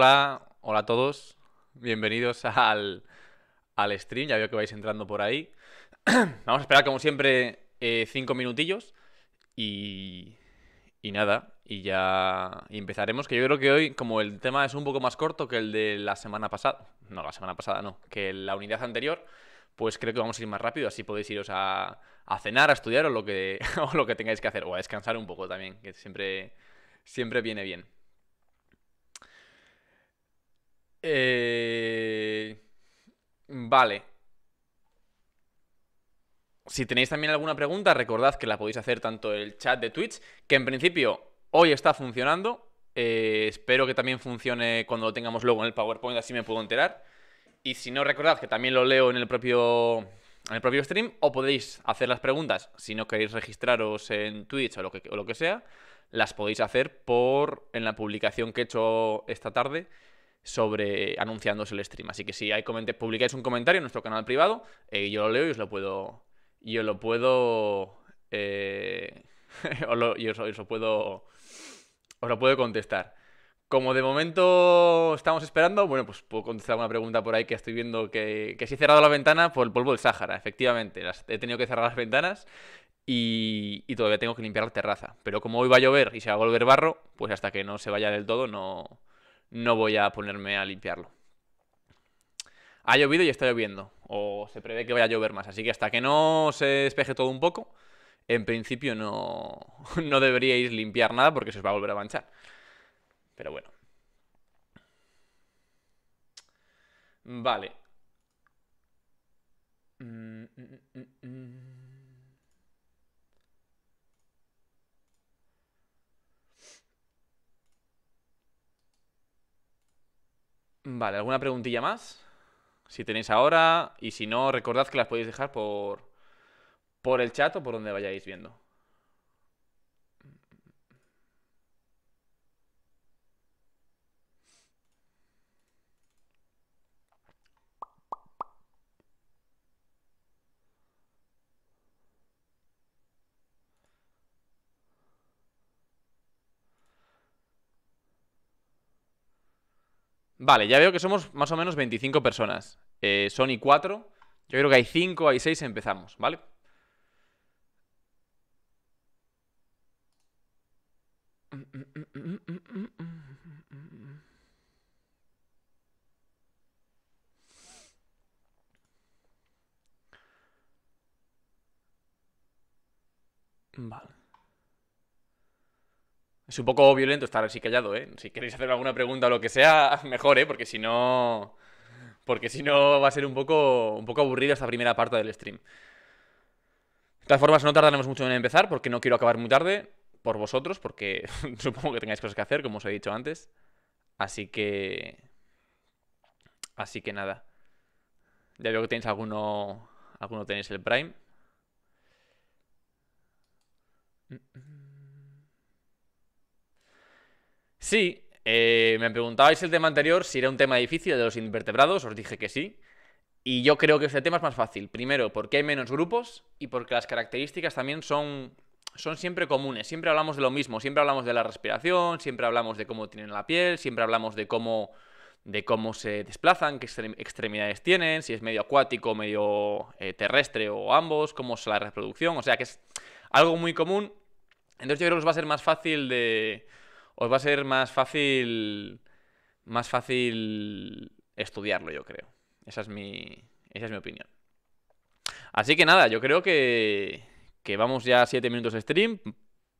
Hola, hola a todos. Bienvenidos al stream. Ya veo que vais entrando por ahí. Vamos a esperar, como siempre, 5 minutillos. Y, y nada, y empezaremos. Que yo creo que hoy, como el tema es un poco más corto que el de la semana pasada. No, la semana pasada no. Que la unidad anterior, pues creo que vamos a ir más rápido. Así podéis iros a cenar, a estudiar o lo que, o lo que tengáis que hacer. O a descansar un poco también, que siempre viene bien. Eh, Vale. Si tenéis también alguna pregunta, recordad que la podéis hacer tanto en el chat de Twitch, que en principio hoy está funcionando. Espero que también funcione cuando lo tengamos luego en el PowerPoint, así me puedo enterar. Y si no, recordad que también lo leo en el propio stream, o podéis hacer las preguntas si no queréis registraros en Twitch o lo que sea. Las podéis hacer en la publicación que he hecho esta tarde sobre anunciándose el stream. Así que si publicáis un comentario en nuestro canal privado, yo lo leo y os lo puedo. eh, os lo puedo contestar. Como de momento estamos esperando, bueno, pues puedo contestar alguna pregunta por ahí que estoy viendo que sí he cerrado la ventana por el polvo del Sáhara, efectivamente. He tenido que cerrar las ventanas y todavía tengo que limpiar la terraza. Pero como hoy va a llover y se va a volver barro, pues hasta que no se vaya del todo no voy a ponerme a limpiarlo. Ha llovido y está lloviendo, o se prevé que vaya a llover más, así que hasta que no se despeje todo un poco, en principio no, no deberíais limpiar nada porque se os va a volver a manchar. Pero bueno. Vale. Mm, mm, mm, mm. Vale, ¿alguna preguntilla más? Si tenéis ahora, y si no, recordad que las podéis dejar por el chat o por donde vayáis viendo. Vale, ya veo que somos más o menos 25 personas. Son y 4. Yo creo que hay 5, hay 6, empezamos, ¿vale? Vale. Es un poco violento estar así callado, ¿eh? Si queréis hacer alguna pregunta o lo que sea, mejor, ¿eh? Porque si no. Porque si no va a ser un poco aburrido esta primera parte del stream. De todas formas, no tardaremos mucho en empezar porque no quiero acabar muy tarde por vosotros, porque supongo que tengáis cosas que hacer, como os he dicho antes. Así que. Así que nada. Ya veo que tenéis alguno. Alguno tenéis el Prime. Sí, me preguntabais el tema anterior si era un tema difícil de los invertebrados. Os dije que sí. Y yo creo que este tema es más fácil. Primero, porque hay menos grupos y porque las características también son siempre comunes. Siempre hablamos de lo mismo. Siempre hablamos de la respiración, siempre hablamos de cómo tienen la piel, siempre hablamos de cómo se desplazan, qué extremidades tienen, si es medio acuático, medio terrestre o ambos, cómo es la reproducción. O sea que es algo muy común. Entonces yo creo que os va a ser más fácil de. Os va a ser más fácil estudiarlo, yo creo. Esa es mi opinión. Así que nada, yo creo que vamos ya a 7 minutos de stream.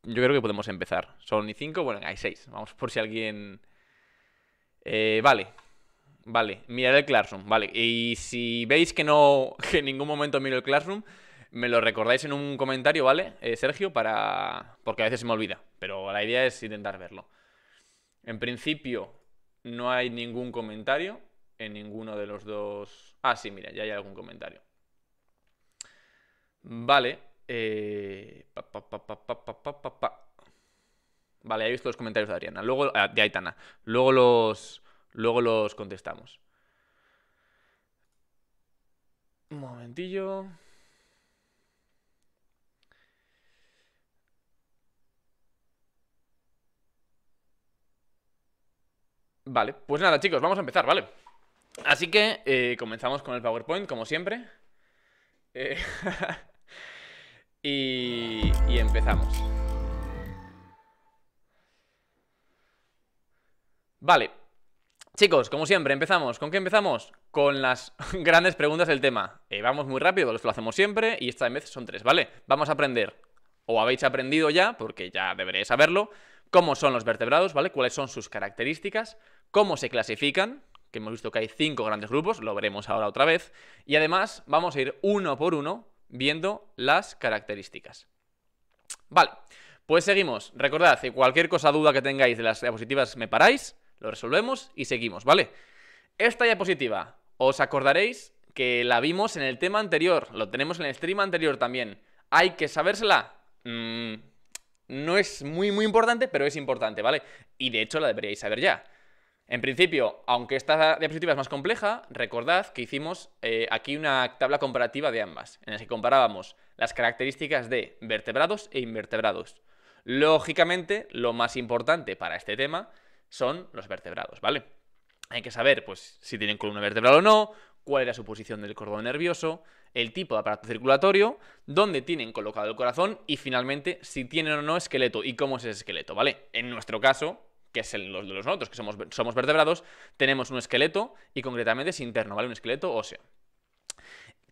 Yo creo que podemos empezar. Son y 5, bueno, hay 6. Vamos por si alguien. Vale, mirad el Classroom, vale. Y si veis que no, que en ningún momento miro el Classroom, me lo recordáis en un comentario, ¿vale, Sergio? Porque a veces se me olvida, pero la idea es intentar verlo. En principio, no hay ningún comentario en ninguno de los dos. Ah, sí, mira, ya hay algún comentario. Vale. Vale, he visto los comentarios de Adriana. De Aitana. Luego los contestamos. Un momentillo. Vale, pues nada, chicos, vamos a empezar, ¿vale? Así que comenzamos con el PowerPoint, como siempre. Eh, y empezamos. Vale, chicos, como siempre, empezamos. ¿Con qué empezamos? Con las grandes preguntas del tema. Vamos muy rápido, esto lo hacemos siempre, y esta vez son 3, ¿vale? Vamos a aprender, o habéis aprendido ya, porque ya deberéis saberlo, cómo son los vertebrados, ¿vale? Cuáles son sus características, cómo se clasifican, que hemos visto que hay 5 grandes grupos, lo veremos ahora otra vez, y además vamos a ir uno por uno viendo las características. Vale, pues seguimos. Recordad, cualquier duda que tengáis de las diapositivas me paráis, lo resolvemos y seguimos, ¿vale? Esta diapositiva, os acordaréis que la vimos en el tema anterior, lo tenemos en el stream anterior también. ¿Hay que sabérsela? No es muy importante, pero es importante, ¿vale? Y de hecho la deberíais saber ya. En principio, aunque esta diapositiva es más compleja, recordad que hicimos aquí una tabla comparativa de ambas, en la que comparábamos las características de vertebrados e invertebrados. Lógicamente, lo más importante para este tema son los vertebrados, ¿vale? Hay que saber, pues, si tienen columna vertebral o no, cuál era su posición del cordón nervioso, el tipo de aparato circulatorio, dónde tienen colocado el corazón y, finalmente, si tienen o no esqueleto y cómo es ese esqueleto, ¿vale? En nuestro caso, que es el de los nosotros, que somos vertebrados, tenemos un esqueleto y concretamente es interno, ¿vale? Un esqueleto óseo.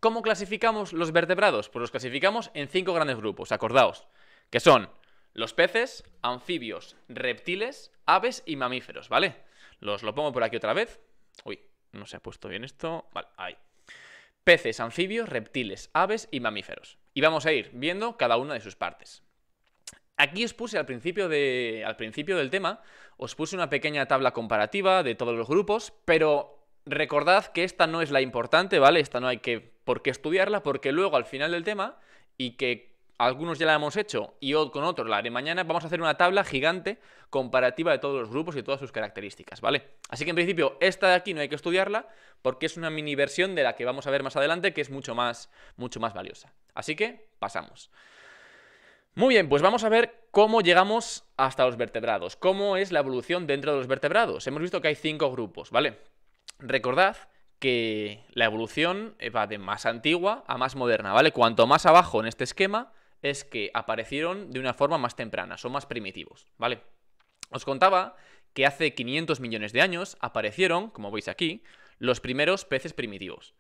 ¿Cómo clasificamos los vertebrados? Pues los clasificamos en 5 grandes grupos, acordaos, que son los peces, anfibios, reptiles, aves y mamíferos, ¿vale? Lo pongo por aquí otra vez. Uy, no se ha puesto bien esto. Vale, ahí. Peces, anfibios, reptiles, aves y mamíferos. Y vamos a ir viendo cada una de sus partes. Aquí os puse al principio del tema, os puse una pequeña tabla comparativa de todos los grupos, pero recordad que esta no es la importante, ¿vale? Esta no hay por qué estudiarla, porque luego al final del tema, y que algunos ya la hemos hecho y con otros la haré mañana, vamos a hacer una tabla gigante comparativa de todos los grupos y todas sus características, ¿vale? Así que en principio esta de aquí no hay que estudiarla, porque es una mini versión de la que vamos a ver más adelante, que es mucho más valiosa. Así que pasamos. Muy bien, pues vamos a ver cómo llegamos hasta los vertebrados. ¿Cómo es la evolución dentro de los vertebrados? Hemos visto que hay 5 grupos, ¿vale? Recordad que la evolución va de más antigua a más moderna, ¿vale? Cuanto más abajo en este esquema es que aparecieron de una forma más temprana, son más primitivos, ¿vale? Os contaba que hace 500 millones de años aparecieron, como veis aquí, los primeros peces primitivos.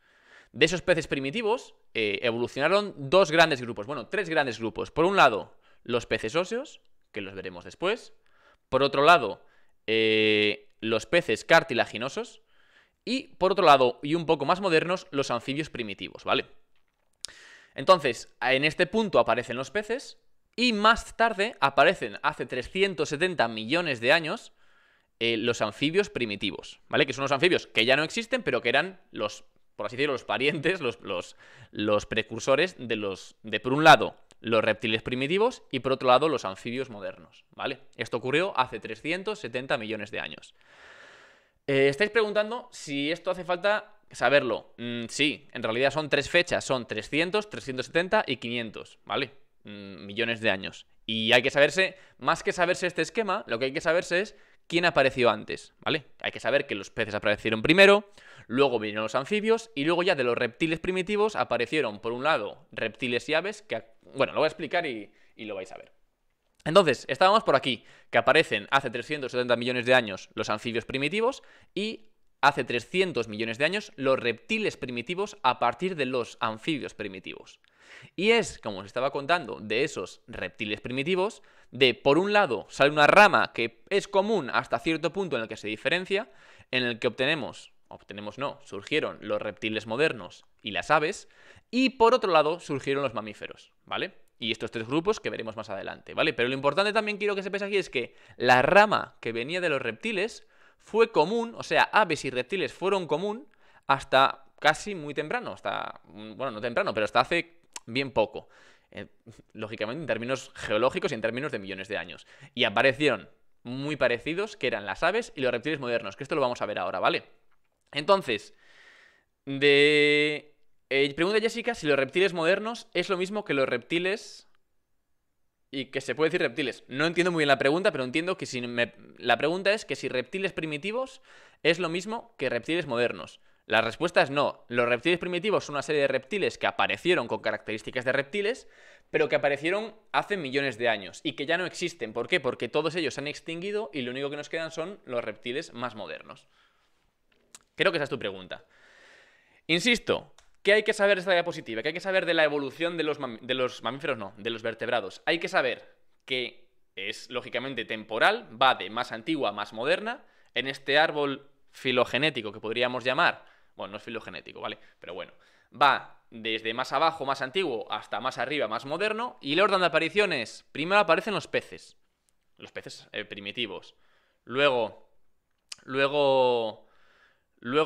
De esos peces primitivos evolucionaron 2 grandes grupos, bueno, 3 grandes grupos. Por un lado, los peces óseos, que los veremos después. Por otro lado, los peces cartilaginosos. Y por otro lado, y un poco más modernos, los anfibios primitivos, ¿vale? Entonces, en este punto aparecen los peces y más tarde aparecen, hace 370 millones de años, los anfibios primitivos, ¿vale? Que son los anfibios que ya no existen, pero que eran por así decirlo, los parientes, los precursores de, por un lado, los reptiles primitivos y, por otro lado, los anfibios modernos, ¿vale? Esto ocurrió hace 370 millones de años. Estáis preguntando si esto hace falta saberlo. Sí, en realidad son 3 fechas, son 300, 370 y 500, ¿vale? Millones de años. Y hay que saberse, más que saberse este esquema, lo que hay que saberse es quién apareció antes, ¿vale? Hay que saber que los peces aparecieron primero, luego vinieron los anfibios y luego ya de los reptiles primitivos aparecieron, por un lado, reptiles y aves, que, bueno, lo voy a explicar y lo vais a ver. Entonces, estábamos por aquí, que aparecen hace 370 millones de años los anfibios primitivos y hace 300 millones de años los reptiles primitivos a partir de los anfibios primitivos. Y es, como os estaba contando, de esos reptiles primitivos, por un lado sale una rama que es común hasta cierto punto en el que se diferencia, en el que surgieron los reptiles modernos y las aves, y por otro lado surgieron los mamíferos, ¿vale? Y estos 3 grupos que veremos más adelante, ¿vale? Pero lo importante también quiero que sepáis aquí es que la rama que venía de los reptiles fue común, o sea, aves y reptiles fueron común hasta casi muy temprano, bueno, no temprano, pero hasta hace bien poco, lógicamente en términos geológicos y en términos de millones de años. Y aparecieron muy parecidos, que eran las aves y los reptiles modernos, que esto lo vamos a ver ahora, ¿vale? Entonces, pregunta Jessica si los reptiles modernos es lo mismo que los reptiles y que se puede decir reptiles. No entiendo muy bien la pregunta, pero entiendo que la pregunta es que si reptiles primitivos es lo mismo que reptiles modernos. La respuesta es no. Los reptiles primitivos son una serie de reptiles que aparecieron con características de reptiles, pero que aparecieron hace millones de años y que ya no existen. ¿Por qué? Porque todos ellos se han extinguido y lo único que nos quedan son los reptiles más modernos. Creo que esa es tu pregunta. Insisto, ¿qué hay que saber de esta diapositiva? ¿Qué hay que saber de la evolución de los mamíferos? No, de los vertebrados. Hay que saber que es lógicamente temporal, va de más antigua a más moderna. En este árbol filogenético que podríamos llamar, bueno, no es filogenético, ¿vale? Pero bueno, va desde más abajo, más antiguo, hasta más arriba, más moderno. Y el orden de apariciones, primero aparecen los peces primitivos. Luego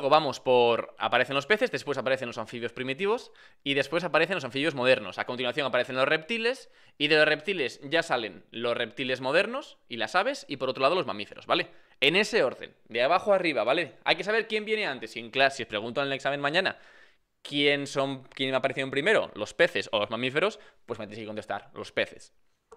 vamos por... Aparecen los peces, después aparecen los anfibios primitivos y después aparecen los anfibios modernos. A continuación aparecen los reptiles y de los reptiles ya salen los reptiles modernos y las aves y por otro lado los mamíferos, ¿vale? En ese orden, de abajo a arriba, ¿vale? Hay que saber quién viene antes. Y en clase, si os pregunto en el examen mañana quién ha aparecido primero, los peces o los mamíferos, pues me tenéis que contestar, los peces.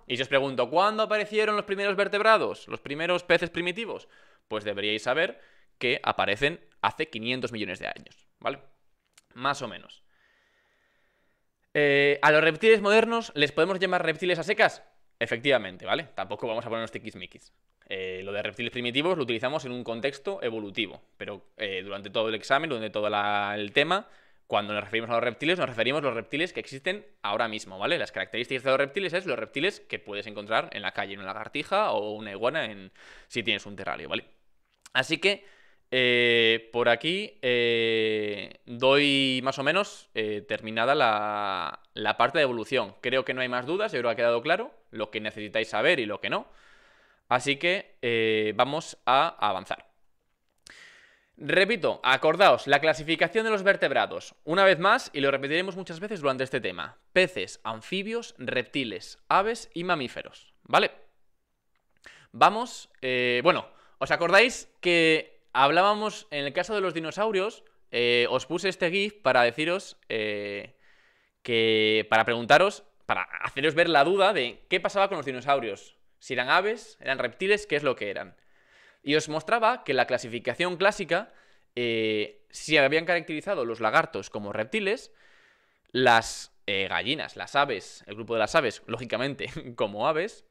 Y si os pregunto, ¿cuándo aparecieron los primeros vertebrados? Los primeros peces primitivos, pues deberíais saber que aparecen hace 500 millones de años, ¿vale? Más o menos. ¿A los reptiles modernos les podemos llamar reptiles a secas? Efectivamente, ¿vale? Tampoco vamos a ponernos tiquismiquis. Lo de reptiles primitivos lo utilizamos en un contexto evolutivo, pero durante todo el examen, durante todo el tema, cuando nos referimos a los reptiles, nos referimos a los reptiles que existen ahora mismo, ¿vale? Las características de los reptiles es los reptiles que puedes encontrar en la calle, en una lagartija o una iguana si tienes un terrario, ¿vale? Así que por aquí doy más o menos terminada la parte de evolución. Creo que no hay más dudas, yo creo que ha quedado claro lo que necesitáis saber y lo que no. Así que vamos a avanzar. Repito, acordaos, la clasificación de los vertebrados. Una vez más, y lo repetiremos muchas veces durante este tema. Peces, anfibios, reptiles, aves y mamíferos. ¿Vale? Vamos, bueno, ¿os acordáis que hablábamos en el caso de los dinosaurios? Os puse este GIF para deciros para preguntaros, para haceros ver la duda de qué pasaba con los dinosaurios. Si eran aves, eran reptiles, ¿qué es lo que eran? Y os mostraba que la clasificación clásica, si habían caracterizado los lagartos como reptiles, las gallinas, las aves, el grupo de las aves, lógicamente, como aves,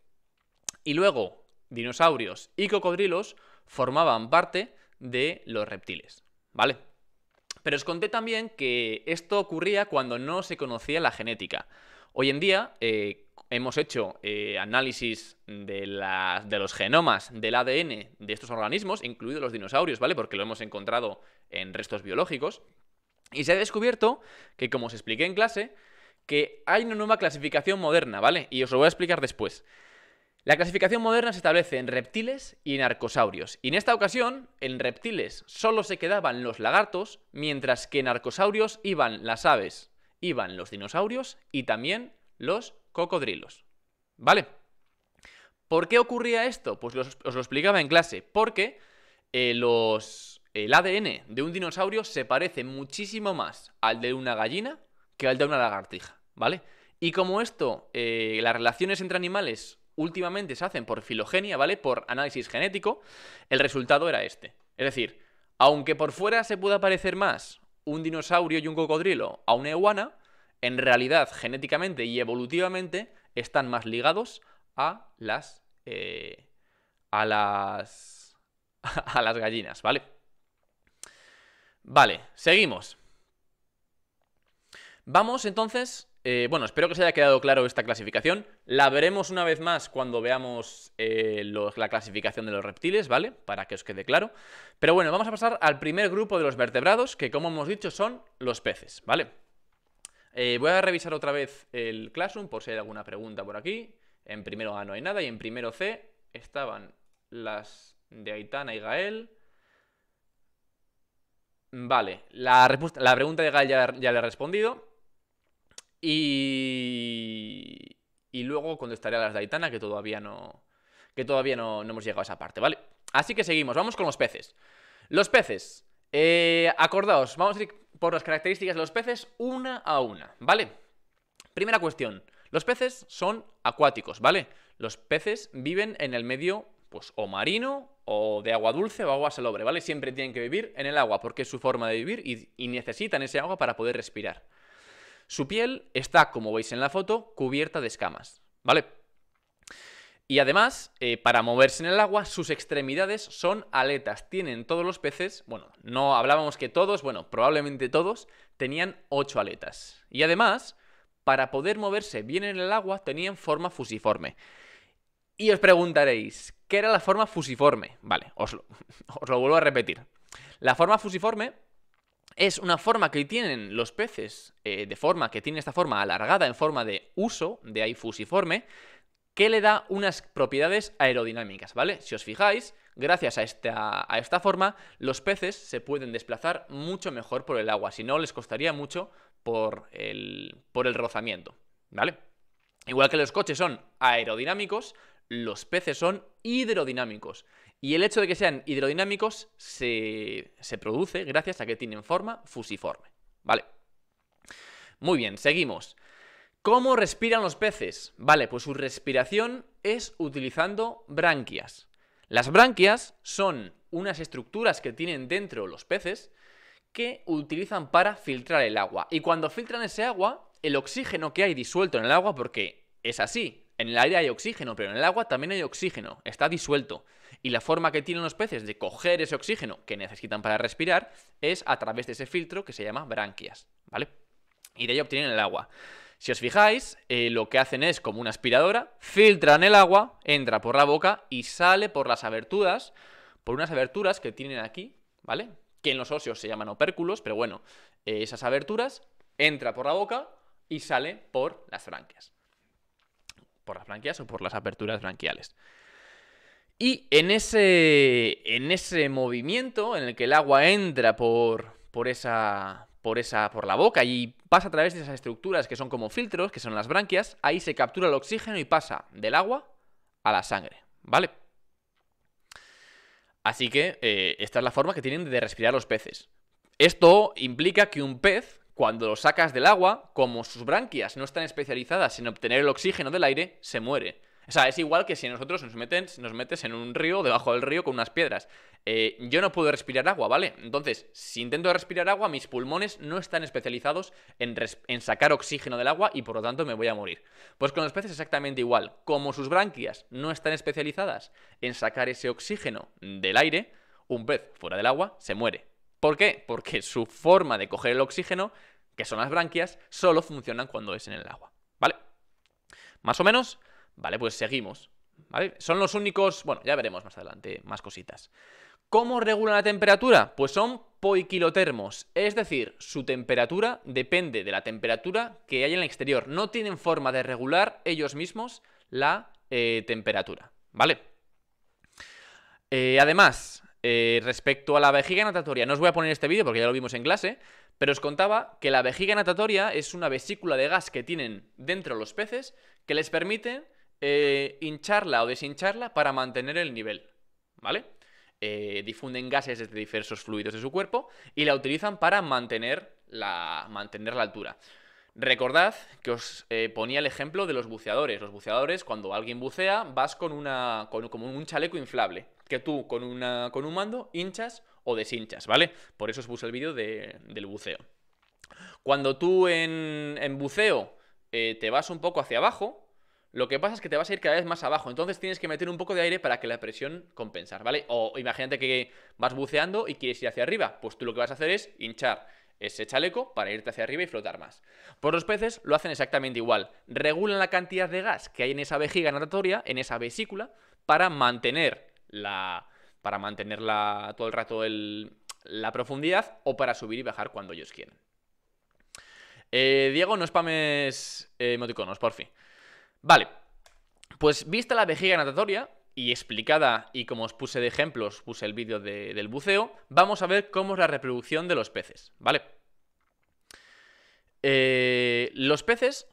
y luego dinosaurios y cocodrilos formaban parte de los reptiles, ¿vale? Pero os conté también que esto ocurría cuando no se conocía la genética. Hoy en día hemos hecho análisis de los genomas del ADN de estos organismos, incluidos los dinosaurios, ¿vale? Porque lo hemos encontrado en restos biológicos. Y se ha descubierto que, como os expliqué en clase, que hay una nueva clasificación moderna, ¿vale? Y os lo voy a explicar después. La clasificación moderna se establece en reptiles y en arcosaurios. Y en esta ocasión, en reptiles solo se quedaban los lagartos, mientras que en arcosaurios iban las aves, iban los dinosaurios y también los cocodrilos. ¿Vale? ¿Por qué ocurría esto? Pues os lo explicaba en clase. Porque el ADN de un dinosaurio se parece muchísimo más al de una gallina que al de una lagartija, ¿vale? Y como esto, las relaciones entre animales últimamente se hacen por filogenia, ¿vale? Por análisis genético, el resultado era este. Es decir, aunque por fuera se pueda parecer más un dinosaurio y un cocodrilo a una iguana, en realidad, genéticamente y evolutivamente, están más ligados a las gallinas, ¿vale? Vale, seguimos. Vamos entonces... bueno, espero que os haya quedado claro esta clasificación. La veremos una vez más cuando veamos la clasificación de los reptiles, ¿vale? Para que os quede claro. Pero bueno, vamos a pasar al primer grupo de los vertebrados, que como hemos dicho son los peces, ¿vale? Voy a revisar otra vez el Classroom por si hay alguna pregunta por aquí. En primero A no hay nada y en primero C estaban las de Aitana y Gael. Vale, la pregunta de Gael ya le he respondido. Y luego contestaré a las de Aitana, que todavía no hemos llegado a esa parte, ¿vale? Así que seguimos, vamos con los peces. Los peces, acordaos, vamos a ir por las características de los peces una a una, ¿vale? Primera cuestión, Los peces son acuáticos, ¿vale? Los peces viven en el medio, pues, o marino, o de agua dulce, o agua salobre, ¿vale? Siempre tienen que vivir en el agua, porque es su forma de vivir y necesitan ese agua para poder respirar. Su piel está, como veis en la foto, cubierta de escamas, ¿vale? Y además, para moverse en el agua, sus extremidades son aletas. Tienen todos los peces, bueno, no hablábamos que todos, bueno, probablemente todos, tenían 8 aletas. Y además, para poder moverse bien en el agua, tenían forma fusiforme. Y os preguntaréis, ¿qué era la forma fusiforme? Vale, os lo vuelvo a repetir. La forma fusiforme es una forma que tienen los peces, que tiene esta forma alargada en forma de huso, de ahí fusiforme, que le da unas propiedades aerodinámicas, ¿vale? Si os fijáis, gracias a esta forma, los peces se pueden desplazar mucho mejor por el agua, si no les costaría mucho por el rozamiento, ¿vale? Igual que los coches son aerodinámicos, los peces son hidrodinámicos. Y el hecho de que sean hidrodinámicos se produce gracias a que tienen forma fusiforme, ¿vale? Muy bien, seguimos. ¿Cómo respiran los peces? Vale, pues su respiración es utilizando branquias. Las branquias son unas estructuras que tienen dentro los peces que utilizan para filtrar el agua. Y cuando filtran ese agua, el oxígeno que hay disuelto en el agua, porque es así, en el aire hay oxígeno, pero en el agua también hay oxígeno, está disuelto. Y la forma que tienen los peces de coger ese oxígeno que necesitan para respirar es a través de ese filtro que se llama branquias, ¿vale? Y de ello obtienen el agua. Si os fijáis, lo que hacen es como una aspiradora, filtran el agua, entra por la boca y sale por las aberturas, por unas aberturas que tienen aquí, ¿vale? Que en los óseos se llaman opérculos, pero bueno, esas aberturas, entra por la boca y sale por las branquias. Por las branquias o por las aperturas branquiales. Y en ese movimiento en el que el agua entra por la boca y pasa a través de esas estructuras que son como filtros, que son las branquias, ahí se captura el oxígeno y pasa del agua a la sangre, ¿vale? Así que esta es la forma que tienen de respirar los peces. Esto implica que un pez, cuando lo sacas del agua, como sus branquias no están especializadas en obtener el oxígeno del aire, se muere. O sea, es igual que si nosotros nos metes en un río, debajo del río, con unas piedras. Yo no puedo respirar agua, ¿vale? Entonces, si intento respirar agua, mis pulmones no están especializados en sacar oxígeno del agua y por lo tanto me voy a morir. Pues con los peces exactamente igual. Como sus branquias no están especializadas en sacar ese oxígeno del aire, un pez fuera del agua se muere. ¿Por qué? Porque su forma de coger el oxígeno, que son las branquias, solo funcionan cuando es en el agua, ¿vale? ¿Más o menos? Vale, pues seguimos, ¿vale? Son los únicos... Bueno, ya veremos más adelante más cositas. ¿Cómo regulan la temperatura? Pues son poiquilotermos, es decir, su temperatura depende de la temperatura que hay en el exterior. No tienen forma de regular ellos mismos la temperatura, ¿vale? Además, respecto a la vejiga natatoria, no os voy a poner este vídeo porque ya lo vimos en clase, pero os contaba que la vejiga natatoria es una vesícula de gas que tienen dentro los peces que les permite hincharla o deshincharla para mantener el nivel, ¿vale? Difunden gases desde diversos fluidos de su cuerpo y la utilizan para mantener la altura. Recordad que os ponía el ejemplo de los buceadores. Los buceadores, cuando alguien bucea, vas con como un chaleco inflable, que tú con un mando hinchas o deshinchas, ¿vale? Por eso os puse el vídeo del buceo. Cuando tú en buceo te vas un poco hacia abajo, lo que pasa es que te vas a ir cada vez más abajo, entonces tienes que meter un poco de aire para que la presión compensar, ¿vale? O imagínate que vas buceando y quieres ir hacia arriba, pues tú lo que vas a hacer es hinchar ese chaleco para irte hacia arriba y flotar más. Pues los peces lo hacen exactamente igual, regulan la cantidad de gas que hay en esa vejiga natatoria, en esa vesícula, para mantenerla todo el rato la profundidad o para subir y bajar cuando ellos quieren. Diego, no spames emoticonos, porfi. Vale, pues vista la vejiga natatoria y explicada, y como os puse de ejemplos, puse el vídeo del buceo, vamos a ver cómo es la reproducción de los peces, ¿vale? Los peces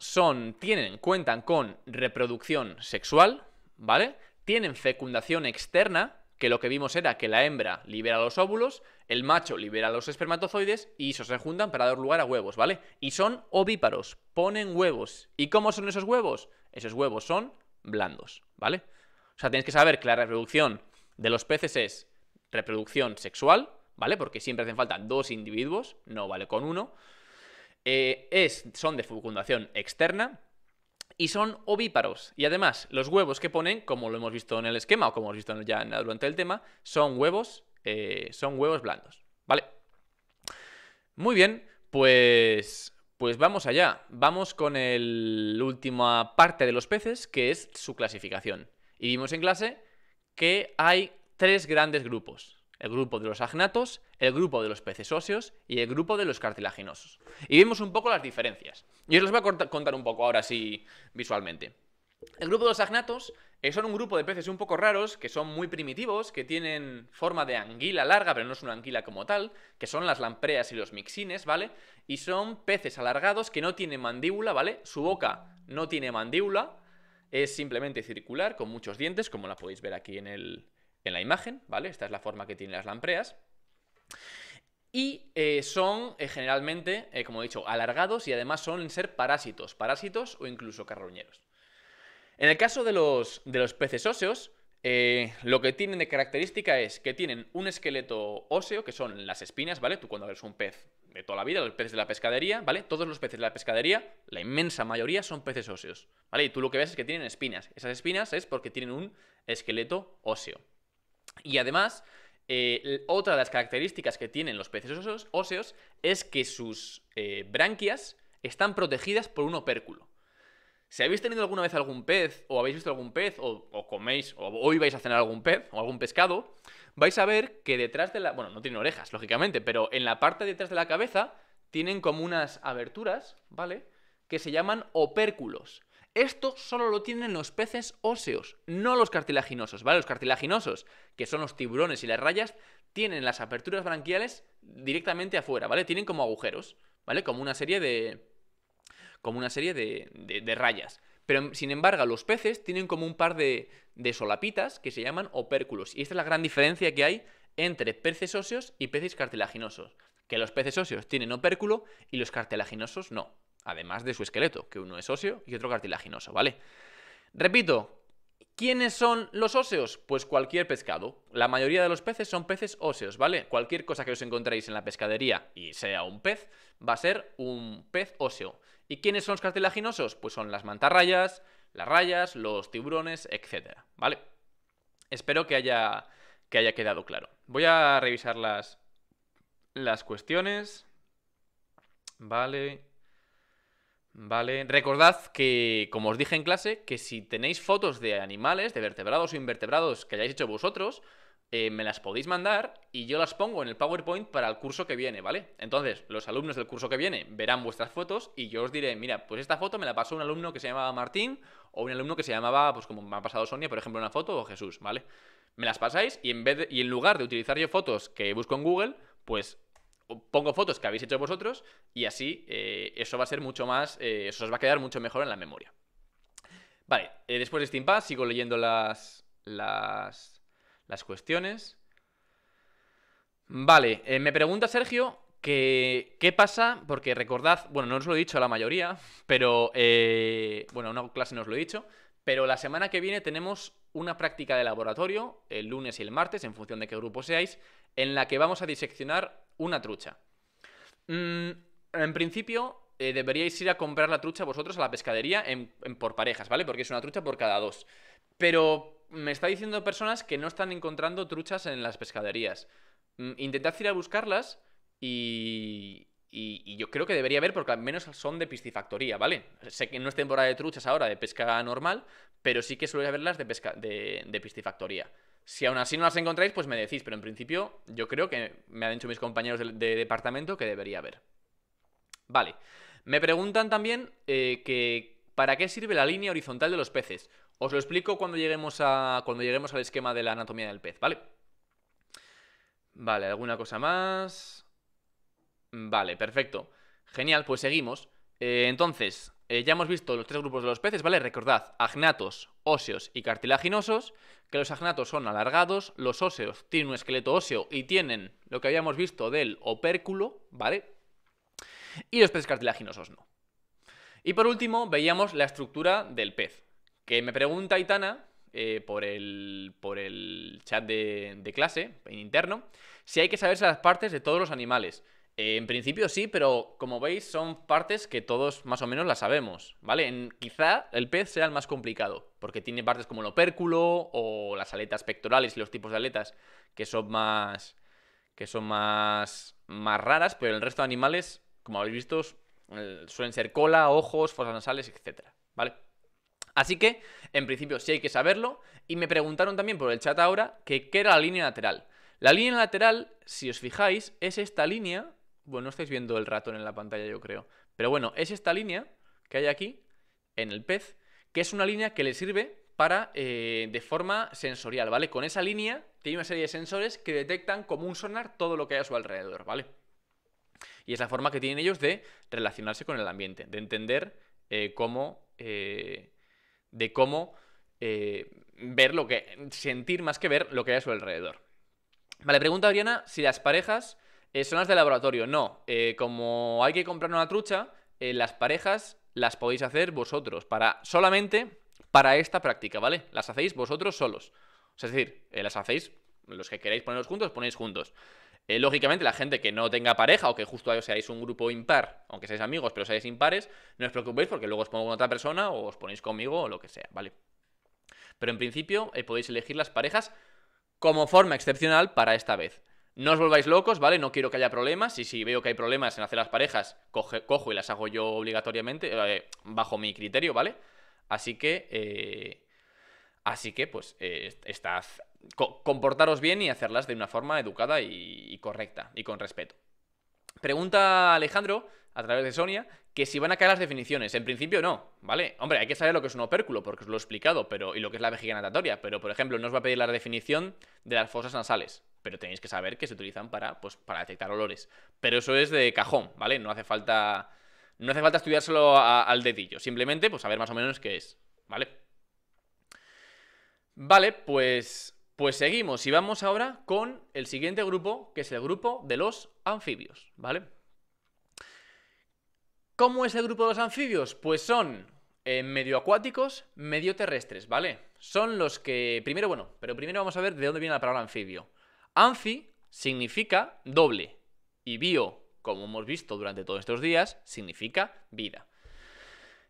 cuentan con reproducción sexual, ¿vale? Tienen fecundación externa, que lo que vimos era que la hembra libera los óvulos, el macho libera los espermatozoides y esos se juntan para dar lugar a huevos, ¿vale? Y son ovíparos, ponen huevos. ¿Y cómo son esos huevos? Esos huevos son blandos, ¿vale? O sea, tienes que saber que la reproducción de los peces es reproducción sexual, ¿vale? Porque siempre hacen falta 2 individuos, no vale con uno. Son de fecundación externa y son ovíparos. Y además, los huevos que ponen, como lo hemos visto en el esquema o como hemos visto ya durante el tema, son huevos blandos, ¿vale? Muy bien, pues vamos allá. Vamos con la última parte de los peces, que es su clasificación. Y vimos en clase que hay 3 grandes grupos. El grupo de los agnatos, el grupo de los peces óseos y el grupo de los cartilaginosos. Y vimos un poco las diferencias. Y os los voy a contar un poco ahora sí visualmente. El grupo de los agnatos son un grupo de peces un poco raros, que son muy primitivos, que tienen forma de anguila larga, pero no es una anguila como tal, que son las lampreas y los mixines, ¿vale? Y son peces alargados que no tienen mandíbula, ¿vale? Su boca no tiene mandíbula, es simplemente circular, con muchos dientes, como la podéis ver aquí en la imagen, ¿vale? Esta es la forma que tienen las lampreas. Y son generalmente, como he dicho, alargados y además suelen ser parásitos o incluso carroñeros. En el caso de los peces óseos, lo que tienen de característica es que tienen un esqueleto óseo, que son las espinas, ¿vale? Tú cuando ves un pez de toda la vida, los peces de la pescadería, ¿vale? Todos los peces de la pescadería, la inmensa mayoría son peces óseos, ¿vale? Y tú lo que ves es que tienen espinas. Esas espinas es porque tienen un esqueleto óseo. Y además, otra de las características que tienen los peces óseos es que sus branquias están protegidas por un opérculo. Si habéis tenido alguna vez algún pez, o habéis visto algún pez, o coméis, o hoy vais a cenar algún pez, o algún pescado, vais a ver que detrás de la... Bueno, no tienen orejas, lógicamente, pero en la parte de detrás de la cabeza tienen como unas aberturas, ¿vale? Que se llaman opérculos. Esto solo lo tienen los peces óseos, no los cartilaginosos, ¿vale? Los cartilaginosos, que son los tiburones y las rayas, tienen las aperturas branquiales directamente afuera, ¿vale? Tienen como agujeros, ¿vale? Como una serie de rayas. Pero, sin embargo, los peces tienen como un par de solapitas que se llaman opérculos. Y esta es la gran diferencia que hay entre peces óseos y peces cartilaginosos. Que los peces óseos tienen opérculo y los cartilaginosos no. Además de su esqueleto, que uno es óseo y otro cartilaginoso, ¿vale? Repito, ¿quiénes son los óseos? Pues cualquier pescado. La mayoría de los peces son peces óseos, ¿vale? Cualquier cosa que os encontréis en la pescadería y sea un pez, va a ser un pez óseo. ¿Y quiénes son los cartilaginosos? Pues son las mantarrayas, las rayas, los tiburones, etc. ¿Vale? Espero que haya quedado claro. Voy a revisar las cuestiones. Vale. Recordad que, como os dije en clase, que si tenéis fotos de animales, de vertebrados o invertebrados que hayáis hecho vosotros, me las podéis mandar y yo las pongo en el PowerPoint para el curso que viene, ¿vale? Entonces, los alumnos del curso que viene verán vuestras fotos y yo os diré, mira, pues esta foto me la pasó un alumno que se llamaba Martín o un alumno que se llamaba, pues como me ha pasado Sonia, por ejemplo, una foto, o Jesús, ¿vale? Me las pasáis y en lugar de utilizar yo fotos que busco en Google, pues pongo fotos que habéis hecho vosotros y así eso va a ser mucho más, eso os va a quedar mucho mejor en la memoria. Vale, después de este impasse sigo leyendo las cuestiones. Vale, me pregunta Sergio que qué pasa, porque recordad, bueno, no os lo he dicho a la mayoría, pero, bueno, en una clase no os lo he dicho, pero la semana que viene tenemos una práctica de laboratorio, el lunes y el martes, en función de qué grupo seáis, en la que vamos a diseccionar una trucha. En principio, deberíais ir a comprar la trucha vosotros a la pescadería por parejas, ¿vale? Porque es una trucha por cada 2. Pero me está diciendo personas que no están encontrando truchas en las pescaderías. Intentad ir a buscarlas y yo creo que debería haber, porque al menos son de piscifactoría, ¿vale? Sé que no es temporada de truchas ahora, de pesca normal, pero sí que suele haberlas de piscifactoría. Si aún así no las encontráis, pues me decís, pero en principio yo creo que me han dicho mis compañeros de departamento que debería haber. Vale. Me preguntan también que ¿para qué sirve la línea horizontal de los peces? Os lo explico cuando lleguemos al esquema de la anatomía del pez, ¿vale? Vale, ¿alguna cosa más? Vale, perfecto. Genial, pues seguimos. Entonces, ya hemos visto los tres grupos de los peces, ¿vale? Recordad, agnatos, óseos y cartilaginosos, que los agnatos son alargados, los óseos tienen un esqueleto óseo y tienen lo que habíamos visto del opérculo, ¿vale? Y los peces cartilaginosos no. Y por último, veíamos la estructura del pez, que me pregunta Aitana por el chat de clase interno si hay que saberse las partes de todos los animales. En principio sí, pero como veis son partes que todos más o menos las sabemos, ¿vale? Quizá el pez sea el más complicado, porque tiene partes como el opérculo o las aletas pectorales y los tipos de aletas que son más raras, pero el resto de animales, como habéis visto, suelen ser cola, ojos, fosas nasales, etcétera, ¿vale? Así que, en principio, sí hay que saberlo. Y me preguntaron también por el chat ahora que qué era la línea lateral. La línea lateral, si os fijáis, es esta línea. Bueno, no estáis viendo el ratón en la pantalla, yo creo. Pero bueno, es esta línea que hay aquí, en el pez, que es una línea que le sirve para, de forma sensorial, ¿vale? Con esa línea tiene una serie de sensores que detectan como un sonar todo lo que hay a su alrededor, ¿vale? Y es la forma que tienen ellos de relacionarse con el ambiente, de entender cómo ver lo que... sentir más que ver lo que hay a su alrededor. Vale, pregunta Adriana si las parejas son las de laboratorio. No, como hay que comprar una trucha, las parejas las podéis hacer vosotros, solamente para esta práctica, ¿vale? Las hacéis vosotros solos. O sea, es decir, las hacéis, los que queréis poneros juntos, ponéis juntos. Lógicamente, la gente que no tenga pareja o que justo seáis un grupo impar, aunque seáis amigos, pero seáis impares, no os preocupéis porque luego os pongo con otra persona o os ponéis conmigo o lo que sea, ¿vale? Pero en principio podéis elegir las parejas como forma excepcional para esta vez. No os volváis locos, ¿vale? No quiero que haya problemas. Y si veo que hay problemas en hacer las parejas, cojo y las hago yo obligatoriamente, bajo mi criterio, ¿vale? Así que, pues, comportaros bien y hacerlas de una forma educada y correcta y con respeto. Pregunta Alejandro, a través de Sonia, que si van a caer las definiciones. En principio no, ¿vale? Hombre, hay que saber lo que es un opérculo, porque os lo he explicado, y lo que es la vejiga natatoria. Pero, por ejemplo, no os va a pedir la definición de las fosas nasales. Pero tenéis que saber que se utilizan para detectar olores. Pero eso es de cajón, ¿vale? No hace falta estudiárselo al dedillo. Simplemente, pues, saber más o menos qué es, ¿vale? Vale, pues seguimos y vamos ahora con el siguiente grupo, que es el grupo de los anfibios, ¿vale? ¿Cómo es el grupo de los anfibios? Pues son medio acuáticos, medio terrestres, ¿vale? Son los que... Primero vamos a ver de dónde viene la palabra anfibio. Anfi significa doble y bio, como hemos visto durante todos estos días, significa vida.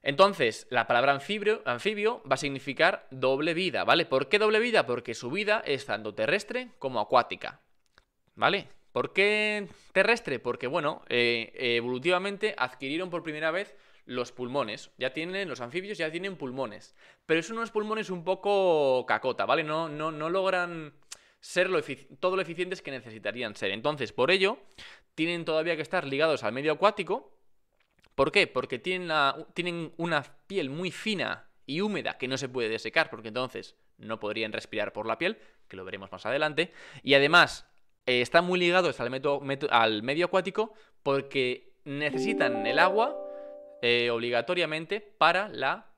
Entonces, la palabra anfibio va a significar doble vida, ¿vale? ¿Por qué doble vida? Porque su vida es tanto terrestre como acuática, ¿vale? ¿Por qué terrestre? Porque, bueno, evolutivamente adquirieron por primera vez los pulmones. Los anfibios ya tienen pulmones. Pero son unos pulmones un poco cacota, ¿vale? No logran ser todo lo eficientes que necesitarían ser. Entonces, por ello, tienen todavía que estar ligados al medio acuático. ¿Por qué? Porque tienen una piel muy fina y húmeda que no se puede desecar, porque entonces no podrían respirar por la piel, que lo veremos más adelante. Y además, están muy ligados al medio acuático porque necesitan el agua obligatoriamente para la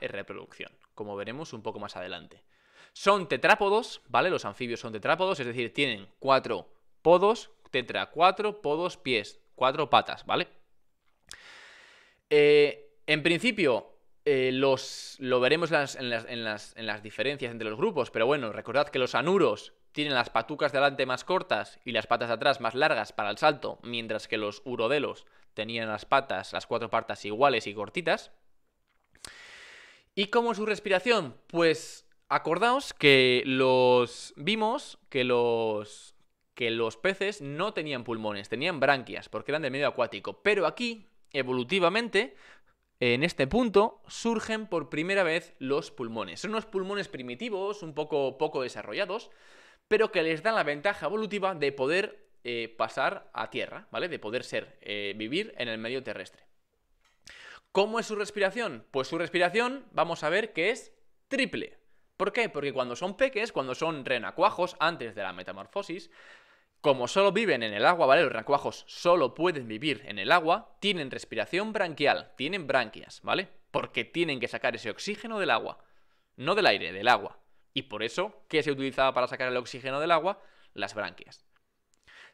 reproducción, como veremos un poco más adelante. Son tetrápodos, ¿vale? Los anfibios son tetrápodos, es decir, tienen 4 podos, 4 podos, pies, 4 patas, ¿vale? En principio, lo veremos en las diferencias entre los grupos, pero bueno, recordad que los anuros tienen las patucas de delante más cortas y las patas de atrás más largas para el salto, mientras que los urodelos tenían las 4 patas iguales y cortitas. ¿Y cómo es su respiración? Pues acordaos que vimos que los peces no tenían pulmones, tenían branquias, porque eran del medio acuático. Pero aquí, evolutivamente, en este punto, surgen por primera vez los pulmones. Son unos pulmones primitivos, un poco desarrollados, pero que les dan la ventaja evolutiva de poder pasar a tierra, ¿vale? De poder vivir en el medio terrestre. ¿Cómo es su respiración? Pues su respiración, vamos a ver que es triple. ¿Por qué? Porque cuando son peques, cuando son renacuajos, antes de la metamorfosis, Como solo viven en el agua, ¿vale? Los renacuajos solo pueden vivir en el agua, tienen respiración branquial, tienen branquias, ¿vale? Porque tienen que sacar ese oxígeno del agua, no del aire, del agua. Y por eso, ¿qué se utilizaba para sacar el oxígeno del agua? Las branquias.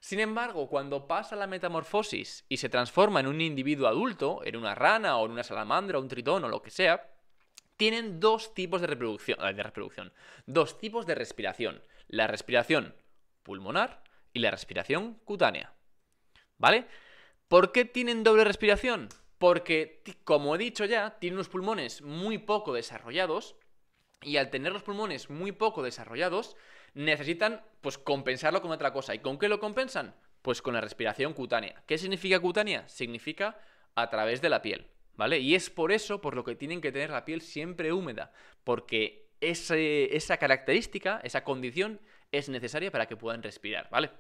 Sin embargo, cuando pasa la metamorfosis y se transforma en un individuo adulto, en una rana o en una salamandra o un tritón o lo que sea, tienen dos tipos de reproducción, dos tipos de respiración. La respiración pulmonar y la respiración cutánea. ¿Vale? ¿Por qué tienen doble respiración? Porque, como he dicho ya, tienen unos pulmones muy poco desarrollados y al tener los pulmones muy poco desarrollados necesitan pues compensarlo con otra cosa. ¿Y con qué lo compensan? Pues con la respiración cutánea. ¿Qué significa cutánea? Significa a través de la piel, ¿vale? Y es por eso por lo que tienen que tener la piel siempre húmeda, porque esa característica, esa condición es necesaria para que puedan respirar, ¿vale?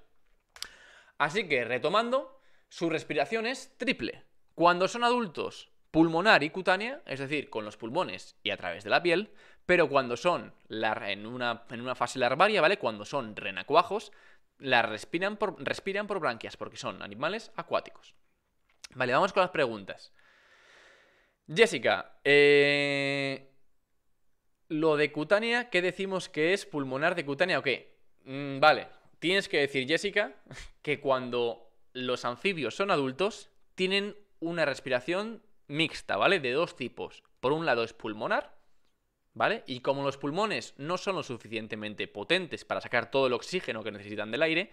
Así que, retomando, su respiración es triple. Cuando son adultos, pulmonar y cutánea, es decir, con los pulmones y a través de la piel, pero cuando son en una fase larvaria, ¿vale? Cuando son renacuajos, respiran por branquias, porque son animales acuáticos. Vale, vamos con las preguntas. Jessica, lo de cutánea, ¿qué decimos que es pulmonar de cutánea o qué? Vale, tienes que decir, Jessica, que cuando los anfibios son adultos, tienen una respiración mixta, ¿vale? De dos tipos. Por un lado es pulmonar, ¿vale? Y como los pulmones no son lo suficientemente potentes para sacar todo el oxígeno que necesitan del aire,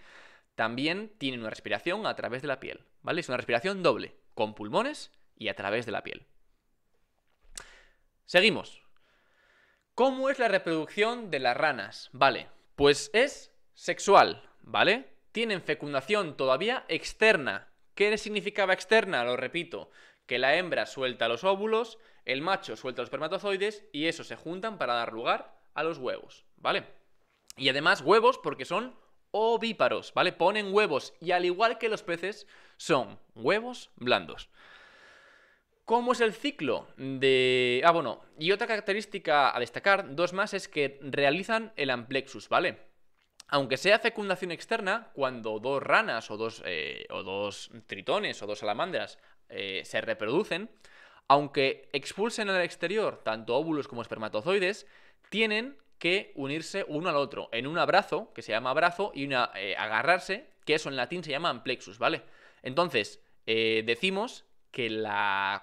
también tienen una respiración a través de la piel, ¿vale? Es una respiración doble, con pulmones y a través de la piel. Seguimos. ¿Cómo es la reproducción de las ranas? Vale, pues es sexual, ¿vale? Tienen fecundación todavía externa. ¿Qué significaba externa? Lo repito, que la hembra suelta los óvulos, el macho suelta los espermatozoides y esos se juntan para dar lugar a los huevos, ¿vale? Y además huevos porque son ovíparos, ¿vale? Ponen huevos y al igual que los peces son huevos blandos. ¿Cómo es el ciclo de...? Bueno, y otra característica a destacar, dos más, es que realizan el amplexus, ¿vale? Aunque sea fecundación externa, cuando dos ranas o dos tritones o dos salamandras se reproducen, aunque expulsen al exterior tanto óvulos como espermatozoides, tienen que unirse uno al otro en un abrazo, que se llama abrazo, y agarrarse, que eso en latín se llama amplexus, ¿vale? Entonces, decimos que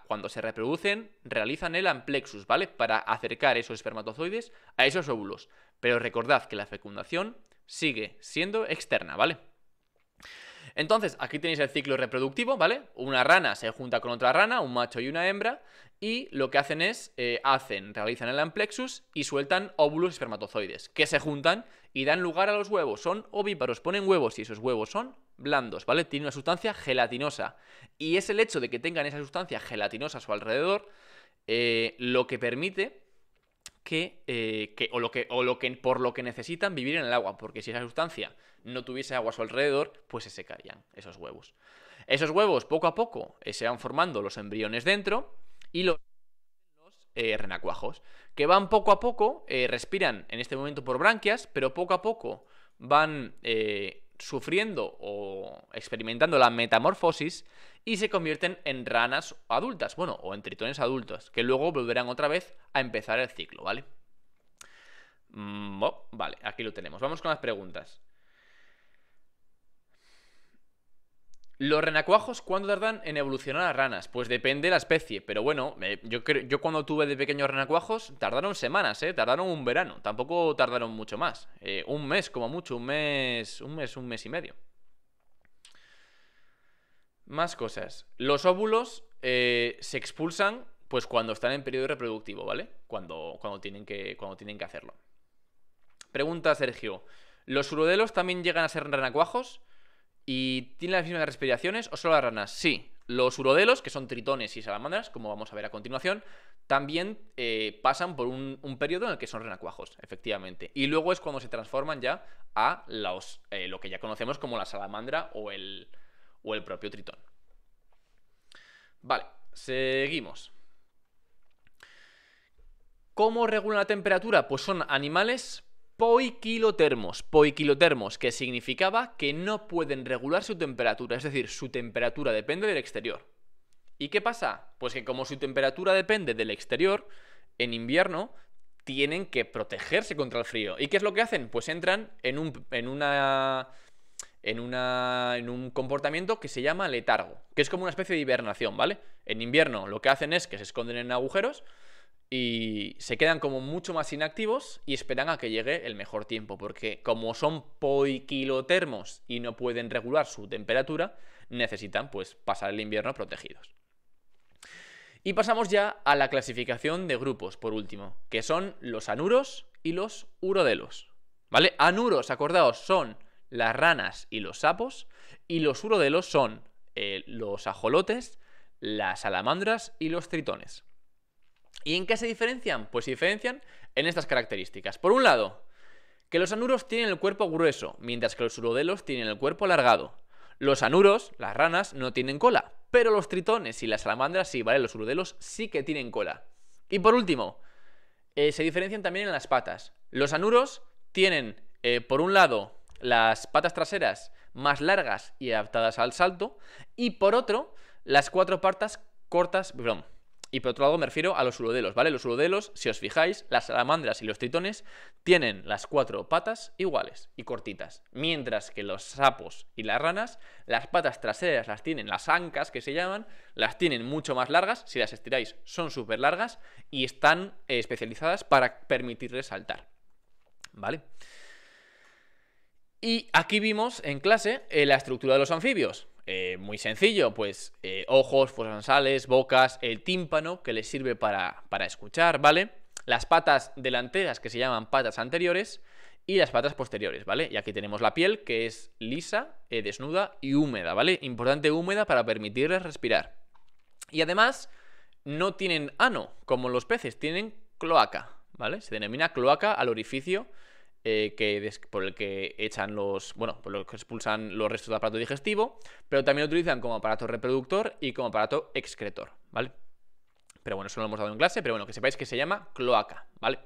cuando se reproducen realizan el amplexus, ¿vale? Para acercar esos espermatozoides a esos óvulos. Pero recordad que la fecundación sigue siendo externa, ¿vale? Entonces, aquí tenéis el ciclo reproductivo, ¿vale? Una rana se junta con otra rana, un macho y una hembra, y lo que hacen es, realizan el amplexus y sueltan óvulos y espermatozoides, que se juntan y dan lugar a los huevos. Son ovíparos, ponen huevos y esos huevos son blandos, ¿vale? Tienen una sustancia gelatinosa. Y es el hecho de que tengan esa sustancia gelatinosa a su alrededor lo que permite por lo que necesitan vivir en el agua, porque si esa sustancia no tuviese agua a su alrededor, pues se secarían esos huevos. Esos huevos, poco a poco, se van formando los embriones dentro y los renacuajos, que van poco a poco, respiran en este momento por branquias, pero poco a poco van sufriendo o experimentando la metamorfosis y se convierten en ranas adultas, bueno, o en tritones adultos, que luego volverán otra vez a empezar el ciclo, ¿vale? Vale, aquí lo tenemos. Vamos con las preguntas. ¿Los renacuajos cuándo tardan en evolucionar a ranas? Pues depende de la especie, pero bueno, yo cuando tuve de pequeños renacuajos tardaron semanas, tardaron un verano, tampoco tardaron mucho más, un mes como mucho, un mes y medio. Más cosas. Los óvulos se expulsan pues cuando están en periodo reproductivo, ¿vale? Cuando tienen que hacerlo. Pregunta Sergio, ¿los urodelos también llegan a ser renacuajos? ¿Y tienen las mismas respiraciones o solo las ranas? Sí, los urodelos, que son tritones y salamandras, como vamos a ver a continuación, también pasan por un periodo en el que son renacuajos, efectivamente. Y luego es cuando se transforman ya a lo que ya conocemos como la salamandra o el propio tritón. Vale, seguimos. ¿Cómo regulan la temperatura? Pues son animales poikilotermos. Poikilotermos, que significaba que no pueden regular su temperatura, es decir, su temperatura depende del exterior. ¿Y qué pasa? Pues que como su temperatura depende del exterior, en invierno tienen que protegerse contra el frío. ¿Y qué es lo que hacen? Pues entran en un comportamiento que se llama letargo, que es como una especie de hibernación, ¿vale? En invierno lo que hacen es que se esconden en agujeros y se quedan como mucho más inactivos y esperan a que llegue el mejor tiempo, porque como son poikilotermos y no pueden regular su temperatura, necesitan pues pasar el invierno protegidos. Y pasamos ya a la clasificación de grupos, por último, que son los anuros y los urodelos, ¿vale? Anuros, acordaos, son las ranas y los sapos, y los urodelos son los ajolotes, las salamandras y los tritones. ¿Y en qué se diferencian? Pues se diferencian en estas características. Por un lado, que los anuros tienen el cuerpo grueso, mientras que los urodelos tienen el cuerpo alargado. Los anuros, las ranas, no tienen cola, pero los tritones y las salamandras sí, ¿vale? Los urodelos sí que tienen cola. Y por último, se diferencian también en las patas. Los anuros tienen, por un lado, las patas traseras más largas y adaptadas al salto, y por otro, las cuatro patas cortas, perdón. Y por otro lado me refiero a los urodelos, ¿vale? Los urodelos, si os fijáis, las salamandras y los tritones tienen las cuatro patas iguales y cortitas, mientras que los sapos y las ranas, las patas traseras las tienen, las ancas que se llaman, las tienen mucho más largas, si las estiráis son súper largas y están especializadas para permitirles saltar, ¿vale? Y aquí vimos en clase la estructura de los anfibios. Muy sencillo, pues ojos, fosas nasales, bocas, el tímpano que les sirve para escuchar, ¿vale? Las patas delanteras que se llaman patas anteriores y las patas posteriores, ¿vale? Y aquí tenemos la piel que es lisa, desnuda y húmeda, ¿vale? Importante húmeda para permitirles respirar. Y además no tienen ano, como los peces, tienen cloaca, ¿vale? Se denomina cloaca al orificio por el que echan por lo que expulsan los restos del aparato digestivo, pero también lo utilizan como aparato reproductor y como aparato excretor, ¿vale? Pero bueno, eso no lo hemos dado en clase, pero bueno, que sepáis que se llama cloaca, ¿vale?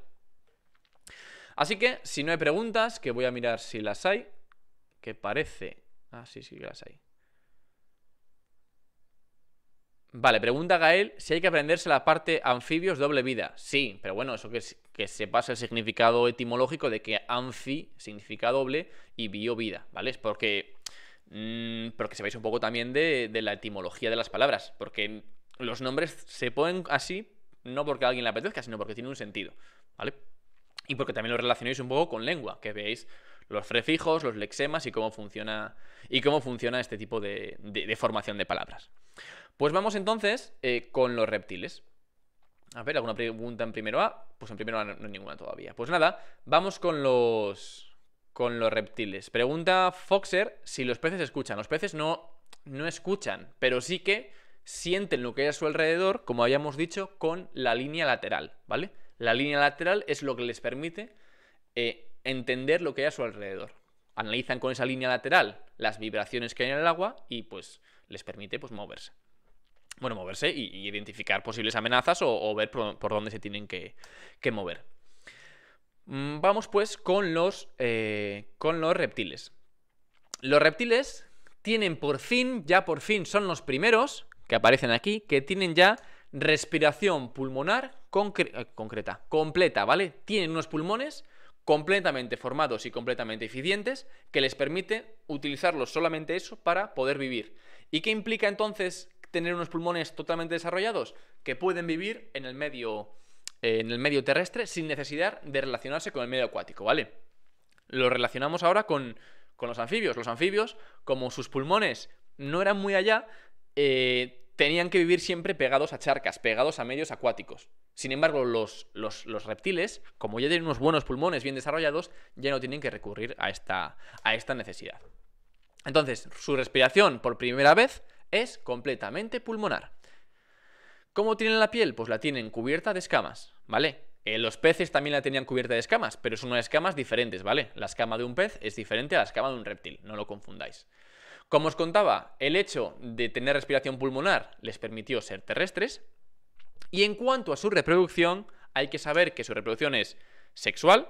Así que, si no hay preguntas, que voy a mirar si las hay, que parece... Ah, sí que las hay. Vale, pregunta Gael si hay que aprenderse la parte anfibios doble vida. Sí, pero bueno, eso que sepas el significado etimológico de que anfi significa doble y bio vida, ¿vale? Es porque sepáis un poco también de la etimología de las palabras, porque los nombres se ponen así no porque a alguien le apetezca, sino porque tiene un sentido, ¿vale? Y porque también lo relacionéis un poco con lengua, que veáis los prefijos, los lexemas y cómo funciona este tipo de formación de palabras. Pues vamos entonces con los reptiles. A ver, ¿alguna pregunta en primero A? Pues en primero A no hay ninguna todavía. Pues nada, vamos con los reptiles. Pregunta Foxer si los peces escuchan. Los peces no escuchan, pero sí que sienten lo que hay a su alrededor, como habíamos dicho, con la línea lateral, ¿vale? La línea lateral es lo que les permite entender lo que hay a su alrededor. Analizan con esa línea lateral las vibraciones que hay en el agua y pues les permite pues moverse. Bueno, moverse y identificar posibles amenazas o ver por dónde se tienen que mover. Vamos pues con los reptiles. Los reptiles tienen por fin son los primeros que aparecen aquí, que tienen ya respiración pulmonar completa, ¿vale? Tienen unos pulmones completamente formados y completamente eficientes que les permite utilizarlos solamente eso para poder vivir. ¿Y qué implica entonces tener unos pulmones totalmente desarrollados? Que pueden vivir en el medio terrestre sin necesidad de relacionarse con el medio acuático, ¿vale? Lo relacionamos ahora con los anfibios. Los anfibios, como sus pulmones no eran muy allá, tenían que vivir siempre pegados a charcas, pegados a medios acuáticos. Sin embargo, los reptiles, como ya tienen unos buenos pulmones bien desarrollados, ya no tienen que recurrir a esta necesidad. Entonces, su respiración por primera vez es completamente pulmonar. ¿Cómo tienen la piel? Pues la tienen cubierta de escamas, ¿vale? Los peces también la tenían cubierta de escamas, pero son unas escamas diferentes, ¿vale? La escama de un pez es diferente a la escama de un reptil, no lo confundáis. Como os contaba, el hecho de tener respiración pulmonar les permitió ser terrestres. Y en cuanto a su reproducción, hay que saber que su reproducción es sexual,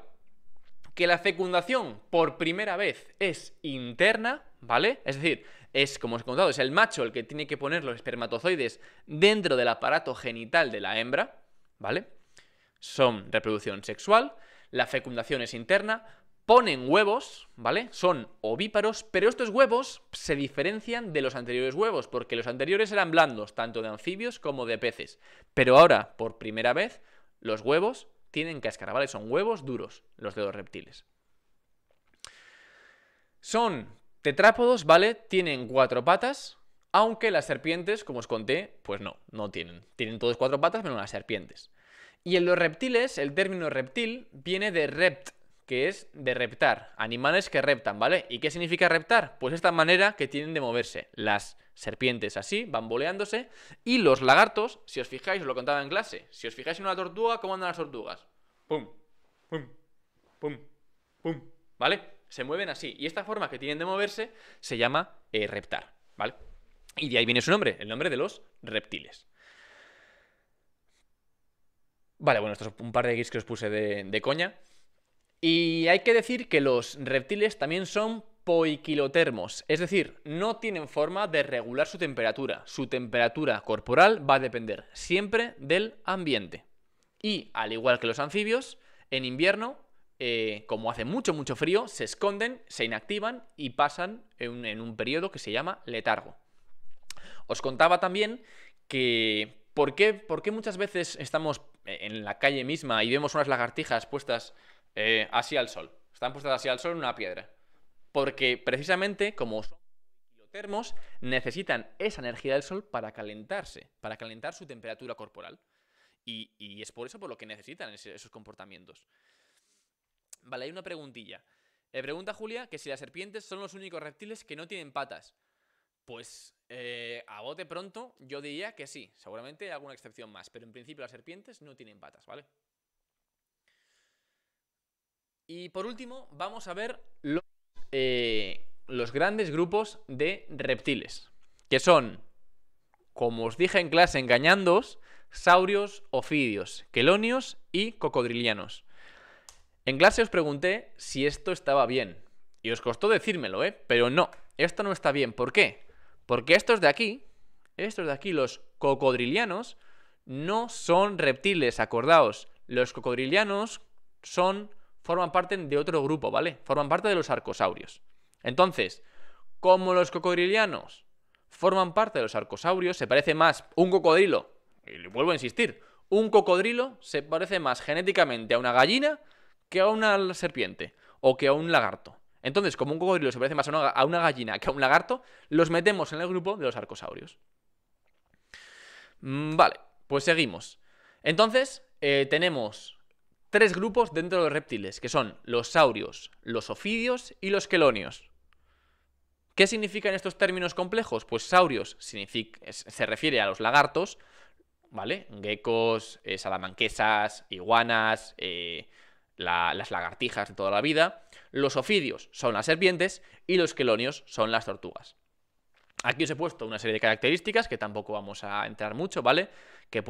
Que la fecundación por primera vez es interna, ¿vale? Es decir, es, como os he contado, es el macho el que tiene que poner los espermatozoides dentro del aparato genital de la hembra, ¿vale? Son reproducción sexual, la fecundación es interna, ponen huevos, ¿vale? Son ovíparos, pero estos huevos se diferencian de los anteriores huevos, porque los anteriores eran blandos, tanto de anfibios como de peces. Pero ahora, por primera vez, los huevos tienen cáscara, ¿vale? Son huevos duros, los de los reptiles. Son tetrápodos, ¿vale? Tienen 4 patas, aunque las serpientes, como os conté, pues no tienen. Tienen todos 4 patas, menos las serpientes. Y en los reptiles, el término reptil viene de rept, que es de reptar, animales que reptan, ¿vale? ¿Y qué significa reptar? Pues esta manera que tienen de moverse. Las serpientes así, bamboleándose, y los lagartos, si os fijáis, os lo contaba en clase, si os fijáis en una tortuga, ¿cómo andan las tortugas? Pum, pum, pum, pum, ¿vale? Se mueven así, y esta forma que tienen de moverse se llama reptar, ¿vale? Y de ahí viene su nombre, el nombre de los reptiles. Vale, bueno, esto es un par de GIFs que os puse de coña. Y hay que decir que los reptiles también son poiquilotermos, es decir, no tienen forma de regular su temperatura. Su temperatura corporal va a depender siempre del ambiente. Y, al igual que los anfibios, en invierno, como hace mucho frío, se esconden, se inactivan y pasan en un periodo que se llama letargo. Os contaba también que ¿por qué muchas veces estamos en la calle misma y vemos unas lagartijas puestas así al sol? Están puestas así al sol en una piedra. Porque precisamente, como son termos, necesitan esa energía del sol para calentarse, para calentar su temperatura corporal. Y es por eso por lo que necesitan esos comportamientos. Vale, hay una preguntilla. Pregunta Julia que si las serpientes son los únicos reptiles que no tienen patas. Pues a bote pronto yo diría que sí, seguramente hay alguna excepción más, pero en principio las serpientes no tienen patas, ¿vale? Y por último vamos a ver los grandes grupos de reptiles, que son, como os dije en clase engañándoos, saurios, ofidios, quelonios y cocodrilianos. En clase os pregunté si esto estaba bien, y os costó decírmelo, pero no, esto no está bien. ¿Por qué? Porque estos de aquí, los cocodrilianos, no son reptiles, acordaos. Los cocodrilianos forman parte de otro grupo, ¿vale? Forman parte de los arcosaurios. Entonces, como los cocodrilianos forman parte de los arcosaurios, se parece más un cocodrilo, y vuelvo a insistir, un cocodrilo se parece más genéticamente a una gallina que a una serpiente o que a un lagarto. Entonces, como un cocodrilo se parece más a una gallina que a un lagarto, los metemos en el grupo de los arcosaurios. Vale, pues seguimos. Entonces, tenemos 3 grupos dentro de los reptiles, que son los saurios, los ofidios y los quelonios. ¿Qué significan estos términos complejos? Pues saurios se refiere a los lagartos, ¿vale? Geckos, salamanquesas, iguanas, las lagartijas de toda la vida. Los ofidios son las serpientes y los quelonios son las tortugas. Aquí os he puesto una serie de características que tampoco vamos a entrar mucho, ¿vale? Que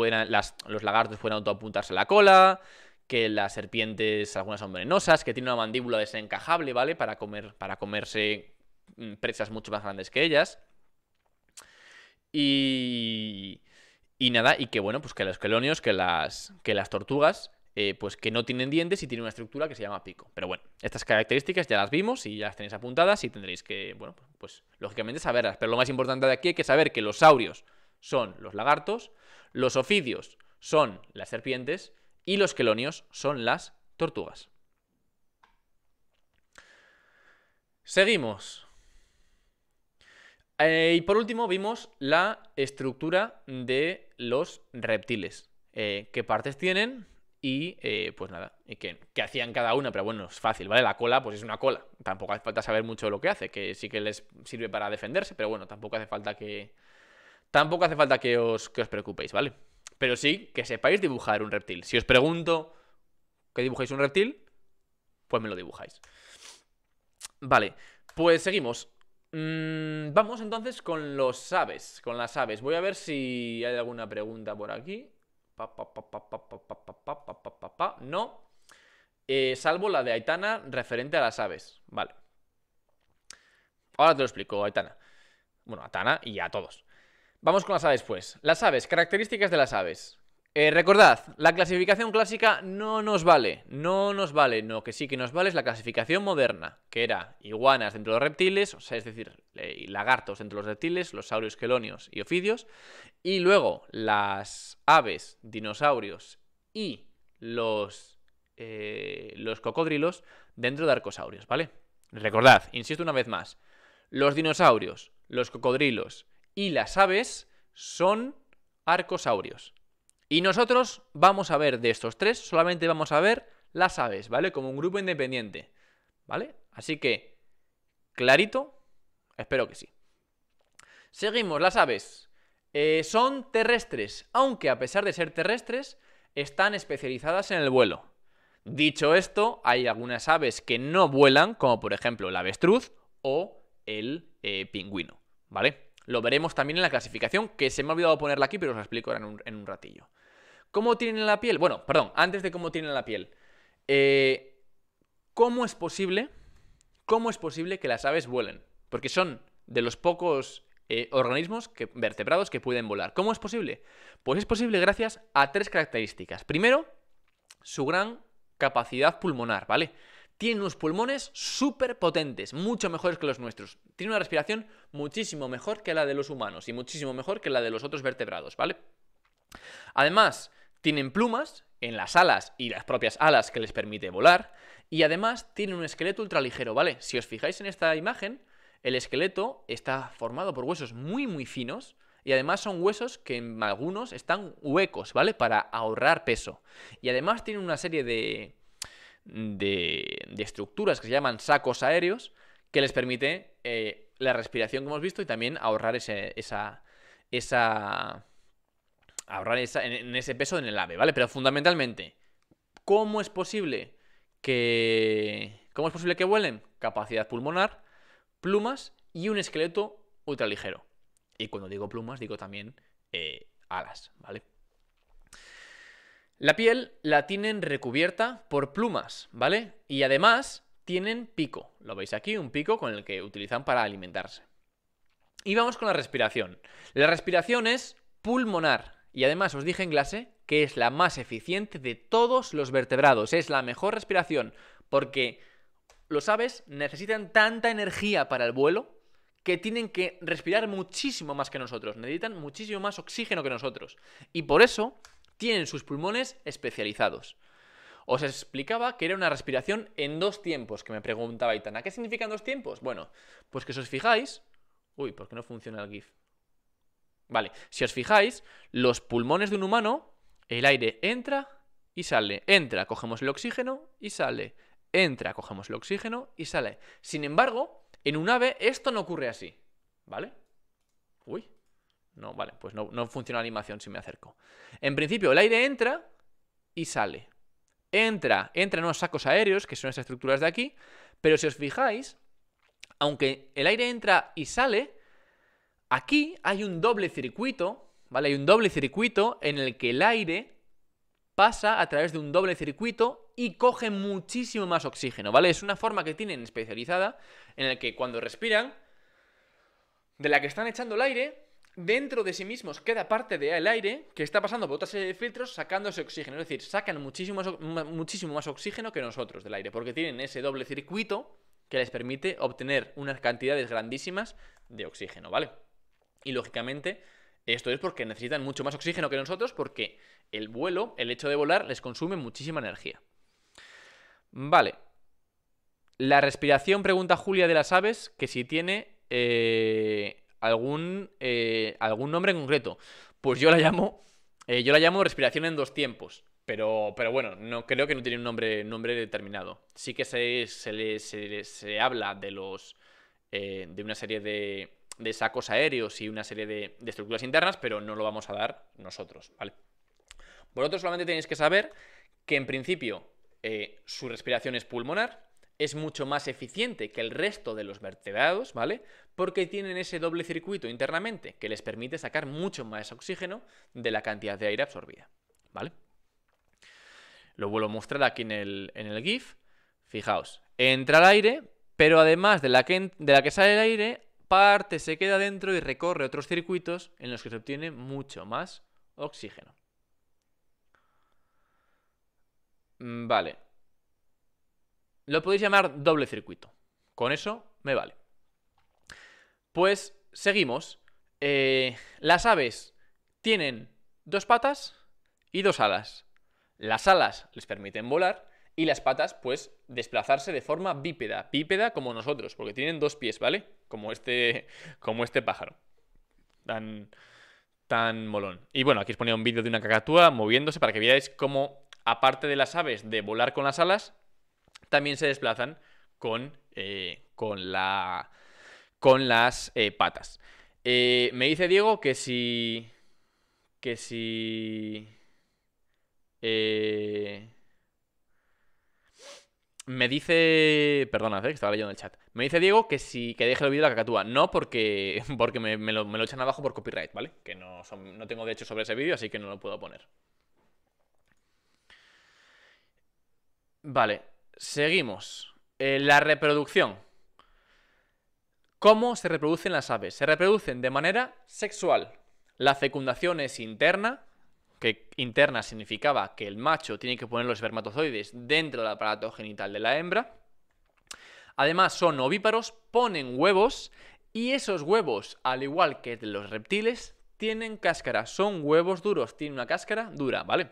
los lagartos pueden autoapuntarse la cola, que las serpientes, algunas son venenosas, que tienen una mandíbula desencajable, ¿vale? Para comerse presas mucho más grandes que ellas. Y nada, y que bueno, pues que los quelonios, que las tortugas, pues que no tienen dientes y tienen una estructura que se llama pico. Pero bueno, estas características ya las vimos y ya las tenéis apuntadas y tendréis que, bueno, pues lógicamente saberlas. Pero lo más importante de aquí hay que saber que los saurios son los lagartos, los ofidios son las serpientes y los quelonios son las tortugas. Seguimos. Y por último vimos la estructura de los reptiles. ¿Qué partes tienen? Y pues nada, y qué hacían cada una, pero bueno, es fácil, ¿vale? La cola, pues es una cola. Tampoco hace falta saber mucho de lo que hace, que sí que les sirve para defenderse, pero bueno, tampoco hace falta que os preocupéis, ¿vale? Pero sí que sepáis dibujar un reptil. Si os pregunto que dibujáis un reptil, pues me lo dibujáis. Vale, pues seguimos. Vamos entonces con los aves, con las aves. Voy a ver si hay alguna pregunta por aquí. No. salvo la de Aitana referente a las aves. Vale. Ahora te lo explico, Aitana. Bueno, a Aitana y a todos. Vamos con las aves, pues. Las aves, características de las aves. Recordad, la clasificación clásica no nos vale. No nos vale. No, que sí que nos vale es la clasificación moderna, que era iguanas dentro de los reptiles, o sea, es decir, lagartos dentro de los reptiles, los saurios, quelonios y ofidios. Y luego las aves, dinosaurios y los cocodrilos dentro de arcosaurios, ¿vale? Recordad, insisto una vez más, los dinosaurios, los cocodrilos y las aves son arcosaurios. Y nosotros vamos a ver de estos tres, solamente vamos a ver las aves, ¿vale? Como un grupo independiente, ¿vale? Así que, clarito, espero que sí. Seguimos, las aves. Son terrestres, aunque a pesar de ser terrestres, están especializadas en el vuelo. Dicho esto, hay algunas aves que no vuelan, como por ejemplo el avestruz o el pingüino, ¿vale? Lo veremos también en la clasificación, que se me ha olvidado ponerla aquí, pero os la explico ahora en un ratillo. ¿Cómo tienen la piel? Bueno, perdón, antes de cómo tienen la piel. ¿Cómo es posible que las aves vuelen? Porque son de los pocos organismos vertebrados que pueden volar. ¿Cómo es posible? Pues es posible gracias a tres características. Primero, su gran capacidad pulmonar, ¿vale? Tienen unos pulmones súper potentes, mucho mejores que los nuestros. Tiene una respiración muchísimo mejor que la de los humanos y muchísimo mejor que la de los otros vertebrados, ¿vale? Además, tienen plumas en las alas y las propias alas que les permite volar. Y además tienen un esqueleto ultraligero, ¿vale? Si os fijáis en esta imagen, el esqueleto está formado por huesos muy muy finos. Y además son huesos que en algunos están huecos, ¿vale? Para ahorrar peso. Y además tienen una serie de estructuras que se llaman sacos aéreos que les permite la respiración que hemos visto y también ahorrar en ese peso en el ave, ¿vale? Pero fundamentalmente, ¿cómo es posible que vuelen? Capacidad pulmonar, plumas y un esqueleto ultraligero. Y cuando digo plumas, digo también alas, ¿vale? La piel la tienen recubierta por plumas, ¿vale? Y además tienen pico. Lo veis aquí, un pico con el que utilizan para alimentarse. Y vamos con la respiración. La respiración es pulmonar. Y además os dije en clase que es la más eficiente de todos los vertebrados. Es la mejor respiración porque los aves necesitan tanta energía para el vuelo que tienen que respirar muchísimo más que nosotros. Necesitan muchísimo más oxígeno que nosotros. Y por eso tienen sus pulmones especializados. Os explicaba que era una respiración en dos tiempos, que me preguntaba Aitana. ¿Qué significan dos tiempos? Bueno, pues que si os fijáis... Uy, ¿por qué no funciona el GIF? Vale, si os fijáis, los pulmones de un humano, el aire entra y sale. Entra, cogemos el oxígeno y sale. Entra, cogemos el oxígeno y sale. Sin embargo, en un ave esto no ocurre así, ¿vale? Uy, no, vale, pues no funciona la animación si me acerco. En principio, el aire entra y sale. Entra en unos sacos aéreos, que son estas estructuras de aquí, pero si os fijáis, aunque el aire entra y sale, aquí hay un doble circuito, ¿vale? Hay un doble circuito en el que el aire pasa a través de un doble circuito y coge muchísimo más oxígeno, ¿vale? Es una forma que tienen especializada en el que cuando respiran, de la que están echando el aire, dentro de sí mismos queda parte del aire que está pasando por otra serie de filtros sacando ese oxígeno. Es decir, sacan muchísimo más oxígeno que nosotros del aire, porque tienen ese doble circuito que les permite obtener unas cantidades grandísimas de oxígeno, ¿vale? Y lógicamente esto es porque necesitan mucho más oxígeno que nosotros, porque el vuelo, el hecho de volar, les consume muchísima energía. Vale. La respiración, pregunta Julia, de las aves, que si tiene algún nombre en concreto. Pues yo la llamo respiración en dos tiempos. Pero bueno, no creo que no tiene un nombre determinado. Sí que se habla de una serie de sacos aéreos y una serie de estructuras internas, pero no lo vamos a dar nosotros, ¿vale? Vosotros solamente tenéis que saber que en principio su respiración es pulmonar, es mucho más eficiente que el resto de los vertebrados, ¿vale? Porque tienen ese doble circuito internamente que les permite sacar mucho más oxígeno de la cantidad de aire absorbida, ¿vale? Lo vuelvo a mostrar aquí en el GIF. Fijaos, entra el aire, pero además de la que sale el aire, parte se queda dentro y recorre otros circuitos en los que se obtiene mucho más oxígeno. Vale. Lo podéis llamar doble circuito. Con eso me vale. Pues seguimos. Las aves tienen 2 patas y 2 alas. Las alas les permiten volar y las patas, pues, desplazarse de forma bípeda. Bípeda como nosotros, porque tienen 2 pies, ¿vale? Como este pájaro. Tan molón. Y bueno, aquí os ponía un vídeo de una cacatúa moviéndose para que veáis cómo, aparte de las aves de volar con las alas, también se desplazan con las patas. Me dice Diego que si... me dice... Perdona, que estaba leyendo el chat. Me dice Diego que deje el vídeo de la cacatúa. No porque me lo echan abajo por copyright, ¿vale? Que no tengo derecho sobre ese vídeo, así que no lo puedo poner. Vale, seguimos. La reproducción. ¿Cómo se reproducen las aves? Se reproducen de manera sexual. La fecundación es interna, que interna significaba que el macho tiene que poner los espermatozoides dentro del aparato genital de la hembra. Además son ovíparos, ponen huevos y esos huevos, al igual que de los reptiles, tienen cáscara. Son huevos duros, tienen una cáscara dura, ¿vale?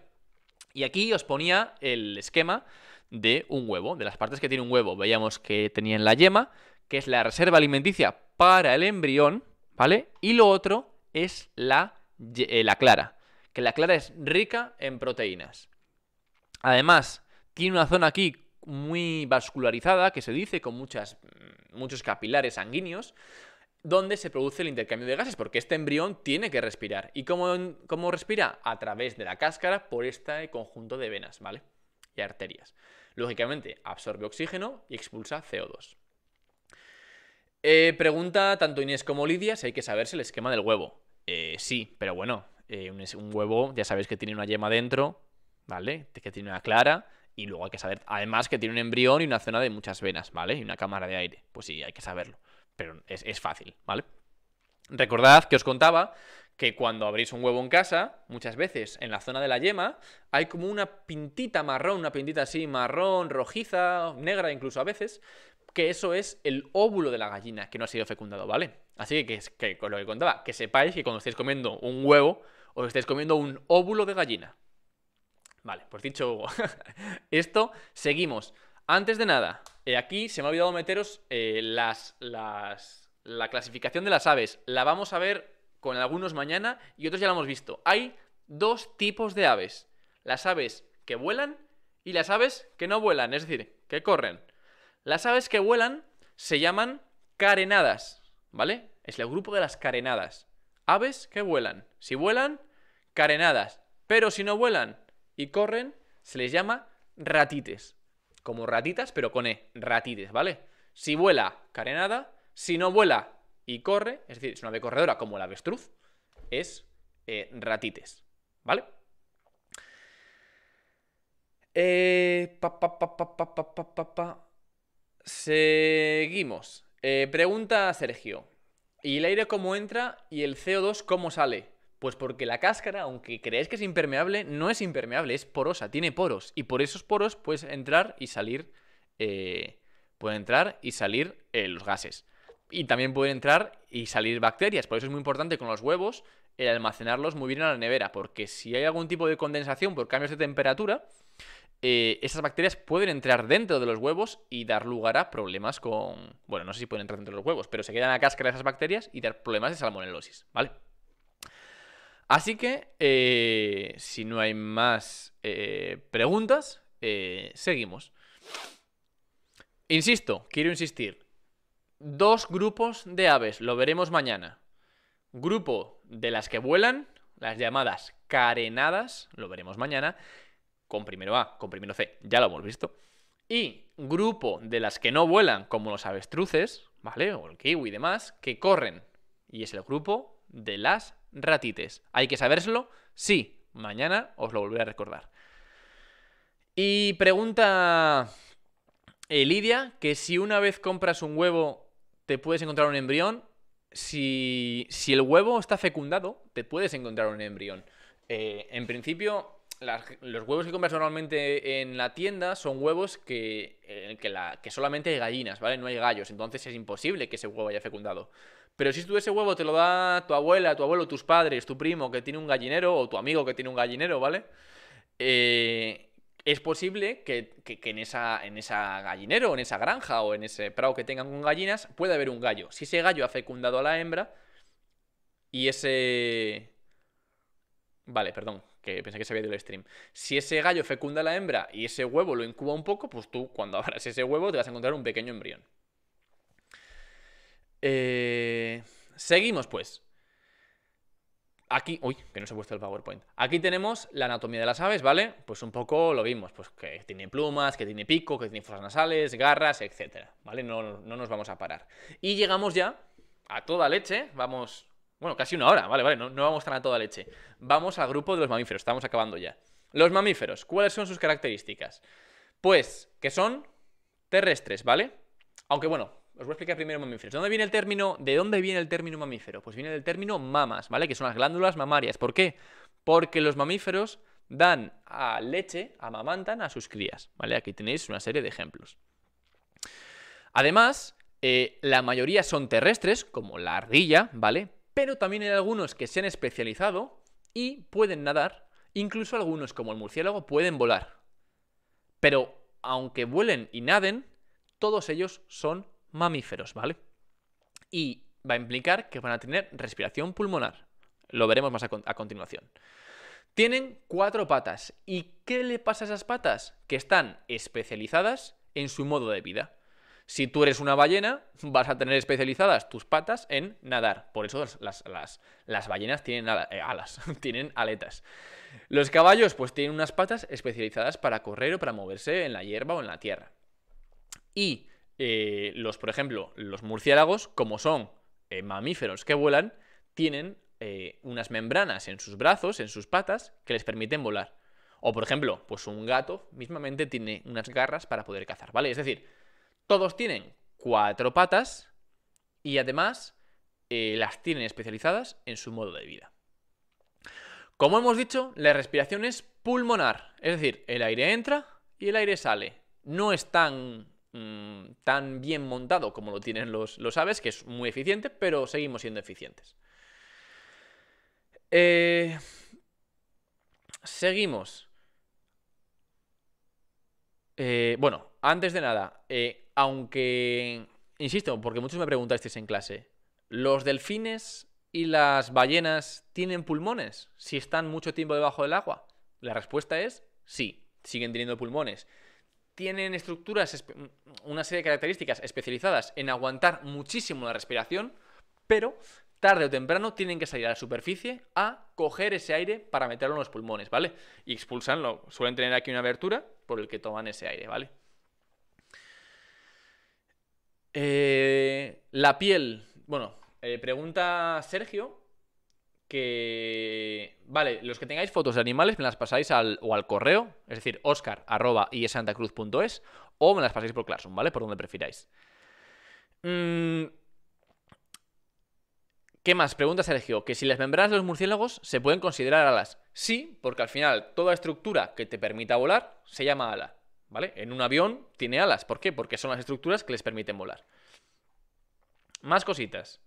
Y aquí os ponía el esquema de un huevo, de las partes que tiene un huevo. Veíamos que tenían la yema, que es la reserva alimenticia para el embrión, ¿vale? Y lo otro es la clara, que la clara es rica en proteínas. Además, tiene una zona aquí muy vascularizada, que se dice, con muchos capilares sanguíneos, donde se produce el intercambio de gases, porque este embrión tiene que respirar. ¿Y cómo respira? A través de la cáscara por este conjunto de venas, ¿vale? Y arterias. Lógicamente, absorbe oxígeno y expulsa CO2. Pregunta tanto Inés como Lidia si hay que saberse el esquema del huevo. Sí, pero bueno, un huevo ya sabéis que tiene una yema dentro, ¿vale? Que tiene una clara y luego hay que saber, además, que tiene un embrión y una zona de muchas venas, ¿vale? Y una cámara de aire. Pues sí, hay que saberlo, pero es fácil, ¿vale? Recordad que os contaba que cuando abrís un huevo en casa, muchas veces en la zona de la yema hay como una pintita marrón, una pintita así marrón, rojiza, negra incluso a veces, que eso es el óvulo de la gallina que no ha sido fecundado, ¿vale? Así que con lo que contaba, que sepáis que cuando estéis comiendo un huevo, os estáis comiendo un óvulo de gallina. Vale, pues dicho esto, seguimos. Antes de nada, aquí se me ha olvidado meteros la clasificación de las aves. La vamos a ver con algunos mañana y otros ya la hemos visto. Hay 2 tipos de aves. Las aves que vuelan y las aves que no vuelan, es decir, que corren. Las aves que vuelan se llaman carenadas, ¿vale? Es el grupo de las carenadas. Aves que vuelan. Si vuelan, carenadas. Pero si no vuelan y corren, se les llama ratites. Como ratitas, pero con E, ratites, ¿vale? Si vuela, carenada. Si no vuela y corre, es decir, es una ave corredora como el avestruz, es ratites, ¿vale? Seguimos. Pregunta Sergio. ¿Y el aire cómo entra y el CO2 cómo sale? Pues porque la cáscara, aunque creáis que es impermeable, no es impermeable, es porosa, tiene poros. Y por esos poros puedes entrar y salir, los gases. Y también pueden entrar y salir bacterias. Por eso es muy importante con los huevos el almacenarlos muy bien en la nevera. Porque si hay algún tipo de condensación por cambios de temperatura, esas bacterias pueden entrar dentro de los huevos y dar lugar a problemas con... Bueno, no sé si pueden entrar dentro de los huevos, pero se quedan en la cáscara de esas bacterias y dar problemas de salmonelosis, ¿vale? Así que, si no hay más preguntas, seguimos. Insisto, quiero insistir. 2 grupos de aves, lo veremos mañana. Grupo de las que vuelan, las llamadas carenadas, lo veremos mañana, con primero A, con primero C, ya lo hemos visto. Y grupo de las que no vuelan, como los avestruces, ¿vale? O el kiwi y demás, que corren. Y es el grupo de las ratites. ¿Hay que sabérselo? Sí, mañana os lo volveré a recordar. Y pregunta Lidia que si una vez compras un huevo te puedes encontrar un embrión. Si el huevo está fecundado, te puedes encontrar un embrión. En principio, los huevos que compras normalmente en la tienda son huevos que solamente hay gallinas, ¿vale? No hay gallos, entonces es imposible que ese huevo haya fecundado. Pero si tú ese huevo te lo da tu abuela, tu abuelo, tus padres, tu primo que tiene un gallinero o tu amigo que tiene un gallinero, ¿vale? Es posible que en esa gallinero, o en esa granja o en ese prado que tengan con gallinas pueda haber un gallo. Si ese gallo ha fecundado a la hembra y ese... Vale, perdón, que pensé que se había ido el stream. Si ese gallo fecunda a la hembra y ese huevo lo incuba un poco, pues tú cuando abras ese huevo te vas a encontrar un pequeño embrión. Seguimos pues. Aquí, uy, que no se ha puesto el PowerPoint. Aquí tenemos la anatomía de las aves, ¿vale? Pues un poco lo vimos, pues que tiene plumas, que tiene pico, que tiene fosas nasales, garras, etcétera, ¿vale? No nos vamos a parar. Y llegamos ya a toda leche, vamos, bueno, casi una hora, vale, no vamos tan a toda leche. Vamos al grupo de los mamíferos, estamos acabando ya. Los mamíferos, ¿cuáles son sus características? Pues que son terrestres, ¿vale? Aunque bueno, os voy a explicar primero mamíferos. ¿De dónde viene el término mamífero? Pues viene del término mamas, ¿vale? Que son las glándulas mamarias. ¿Por qué? Porque los mamíferos dan a leche, amamantan a sus crías, ¿vale? Aquí tenéis una serie de ejemplos. Además, la mayoría son terrestres, como la ardilla, ¿vale? Pero también hay algunos que se han especializado y pueden nadar. Incluso algunos, como el murciélago, pueden volar. Pero, aunque vuelen y naden, todos ellos son mamíferos, ¿vale? Y va a implicar que van a tener respiración pulmonar. Lo veremos más a continuación. Tienen 4 patas. ¿Y qué le pasa a esas patas? Que están especializadas en su modo de vida. Si tú eres una ballena, vas a tener especializadas tus patas en nadar. Por eso las ballenas tienen alas, tienen aletas. Los caballos pues tienen unas patas especializadas para correr o para moverse en la hierba o en la tierra. Y por ejemplo, los murciélagos, como son mamíferos que vuelan, tienen unas membranas en sus brazos, en sus patas, que les permiten volar. O, por ejemplo, pues un gato mismamente tiene unas garras para poder cazar, ¿vale? Es decir, todos tienen 4 patas y además las tienen especializadas en su modo de vida. Como hemos dicho, la respiración es pulmonar, es decir, el aire entra y el aire sale. No es tan bien montado como lo tienen los aves, que es muy eficiente, pero seguimos siendo eficientes. Seguimos. Bueno, antes de nada, aunque, insisto, porque muchos me preguntasteis en clase, ¿los delfines y las ballenas tienen pulmones si están mucho tiempo debajo del agua? La respuesta es sí, siguen teniendo pulmones. Tienen estructuras, una serie de características especializadas en aguantar muchísimo la respiración, pero tarde o temprano tienen que salir a la superficie a coger ese aire para meterlo en los pulmones, ¿vale? Y expulsanlo. Suelen tener aquí una abertura por el que toman ese aire, ¿vale? La piel. Bueno, pregunta Sergio que... Vale, los que tengáis fotos de animales me las pasáis al correo, es decir, oscar@iesantacruz.es, o me las pasáis por Classroom, ¿vale? Por donde prefiráis. ¿Qué más? Pregunta Sergio, que si las membranas de los murciélagos se pueden considerar alas. Sí, porque al final toda estructura que te permita volar se llama ala, ¿vale? En un avión tiene alas. ¿Por qué? Porque son las estructuras que les permiten volar. Más cositas.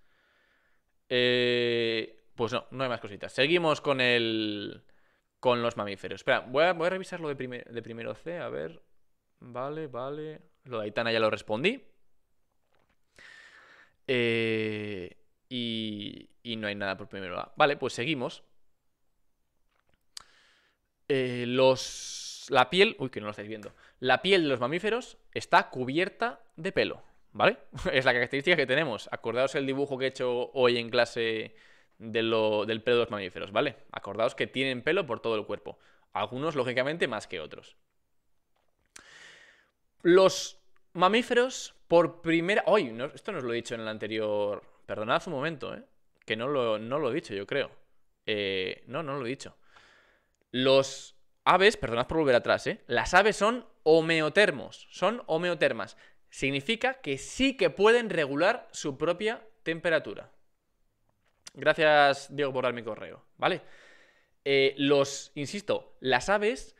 Pues no hay más cositas. Seguimos con los mamíferos. Espera, voy a revisar lo de primero C, a ver. Vale. Lo de Aitana ya lo respondí. Y no hay nada por primero A. Vale, pues seguimos. La piel... Uy, que no lo estáis viendo. La piel de los mamíferos está cubierta de pelo, ¿vale? Es la característica que tenemos. Acordaos el dibujo que he hecho hoy en clase del pelo de los mamíferos, ¿vale? Acordaos que tienen pelo por todo el cuerpo. Algunos, lógicamente, más que otros. Los mamíferos, por primera... ¡Ay! No, esto no os lo he dicho en el anterior... Perdonad un momento, que no lo he dicho, yo creo. No lo he dicho. Los aves, perdonad por volver atrás, las aves son homeotermos, son homeotermas. Significa que sí que pueden regular su propia temperatura. Gracias, Diego, por dar mi correo, ¿vale? Insisto, las aves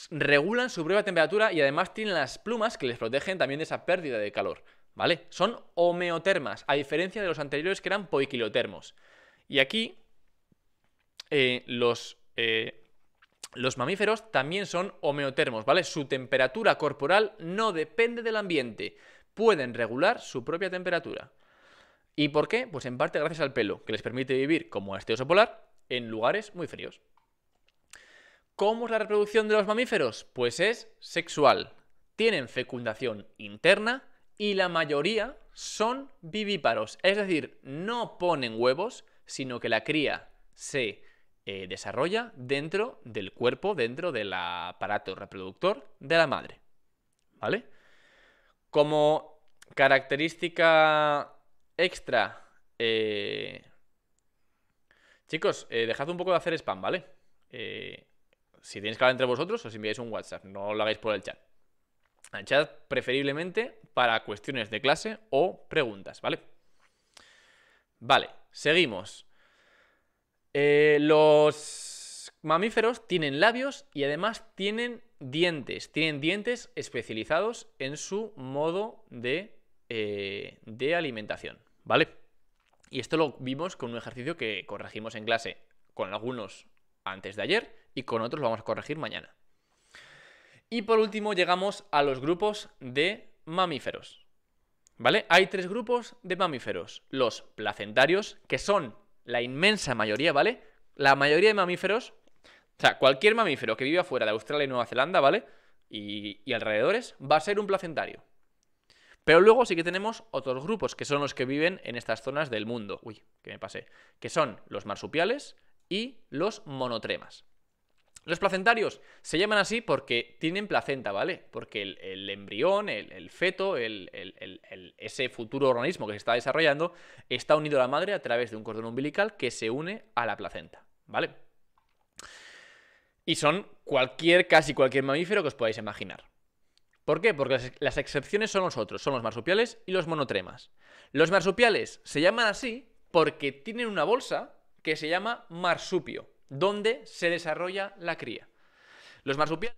regulan su propia temperatura y además tienen las plumas que les protegen también de esa pérdida de calor, ¿vale? Son homeotermas, a diferencia de los anteriores que eran poiquilotermos. Y aquí los mamíferos también son homeotermos, ¿vale? Su temperatura corporal no depende del ambiente. Pueden regular su propia temperatura. ¿Y por qué? Pues en parte gracias al pelo, que les permite vivir como este oso polar en lugares muy fríos. ¿Cómo es la reproducción de los mamíferos? Pues es sexual. Tienen fecundación interna y la mayoría son vivíparos. Es decir, no ponen huevos, sino que la cría se desarrolla dentro del cuerpo, dentro del aparato reproductor de la madre. ¿Vale? Como característica extra, chicos, dejad un poco de hacer spam, ¿vale? Si tenéis que hablar entre vosotros, os enviáis un WhatsApp, no lo hagáis por el chat. El chat preferiblemente para cuestiones de clase o preguntas, ¿vale? Vale, seguimos. Los mamíferos tienen labios y además tienen dientes. Tienen dientes especializados en su modo de alimentación, ¿vale? Y esto lo vimos con un ejercicio que corregimos en clase con algunos antes de ayer y con otros lo vamos a corregir mañana. Y por último llegamos a los grupos de mamíferos, ¿vale? Hay 3 grupos de mamíferos. Los placentarios, que son la inmensa mayoría, ¿vale? La mayoría de mamíferos, o sea, cualquier mamífero que vive afuera de Australia y Nueva Zelanda, ¿vale? Y alrededores, va a ser un placentario. Pero luego sí que tenemos otros grupos, que son los que viven en estas zonas del mundo. Uy, que me pasé. Que son los marsupiales y los monotremas. Los placentarios se llaman así porque tienen placenta, ¿vale? Porque el embrión, el feto, ese futuro organismo que se está desarrollando, está unido a la madre a través de un cordón umbilical que se une a la placenta, ¿vale? Y son casi cualquier mamífero que os podáis imaginar. ¿Por qué? Porque las excepciones son los otros, son los marsupiales y los monotremas. Los marsupiales se llaman así porque tienen una bolsa que se llama marsupio, donde se desarrolla la cría. Los marsupiales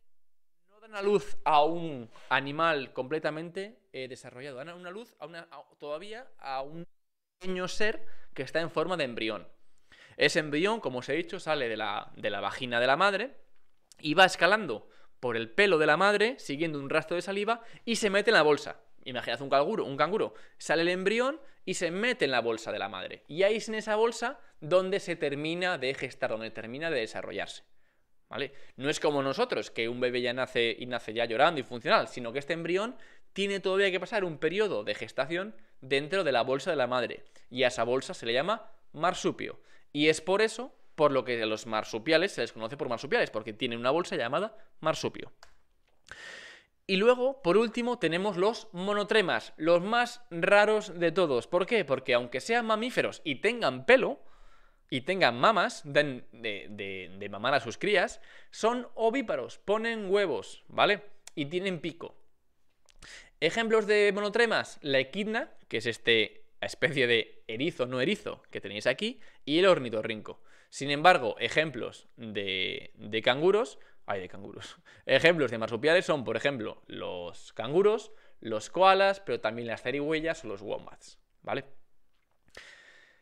no dan a luz a un animal completamente desarrollado, dan a luz todavía a un pequeño ser que está en forma de embrión. Ese embrión, como os he dicho, sale de la vagina de la madre y va escalando por el pelo de la madre, siguiendo un rastro de saliva, y se mete en la bolsa. Imaginad un canguro. Sale el embrión y se mete en la bolsa de la madre. Y ahí es en esa bolsa donde se termina de gestar, donde termina de desarrollarse, ¿vale? No es como nosotros, que un bebé ya nace y nace ya llorando y funcional, sino que este embrión tiene todavía que pasar un periodo de gestación dentro de la bolsa de la madre. Y a esa bolsa se le llama marsupio. Y es por eso por lo que a los marsupiales se les conoce por marsupiales, porque tienen una bolsa llamada marsupio. Y luego, por último, tenemos los monotremas, los más raros de todos. ¿Por qué? Porque aunque sean mamíferos y tengan pelo, y tengan mamas de mamar a sus crías, son ovíparos, ponen huevos, ¿vale? Y tienen pico. Ejemplos de monotremas, la equidna, que es esta especie de erizo no erizo que tenéis aquí, y el ornitorrinco. Sin embargo, ejemplos de canguros, ejemplos de marsupiales son, por ejemplo, los canguros, los koalas, pero también las zarigüeyas o los wombats, ¿vale?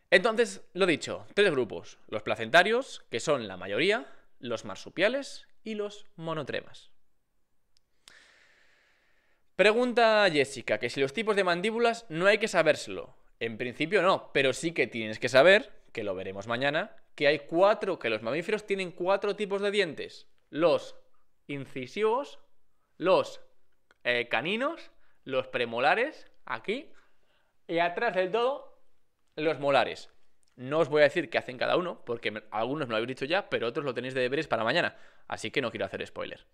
Entonces, lo dicho, 3 grupos, los placentarios, que son la mayoría, los marsupiales y los monotremas. Pregunta Jessica, que si los tipos de mandíbulas no hay que sabérselo. En principio no, pero sí que tienes que saber, que lo veremos mañana, que los mamíferos tienen 4 tipos de dientes. Los incisivos, los caninos, los premolares, aquí, y atrás del todo, los molares. No os voy a decir qué hacen cada uno, porque algunos me lo habéis dicho ya, pero otros lo tenéis de deberes para mañana, así que no quiero hacer spoiler.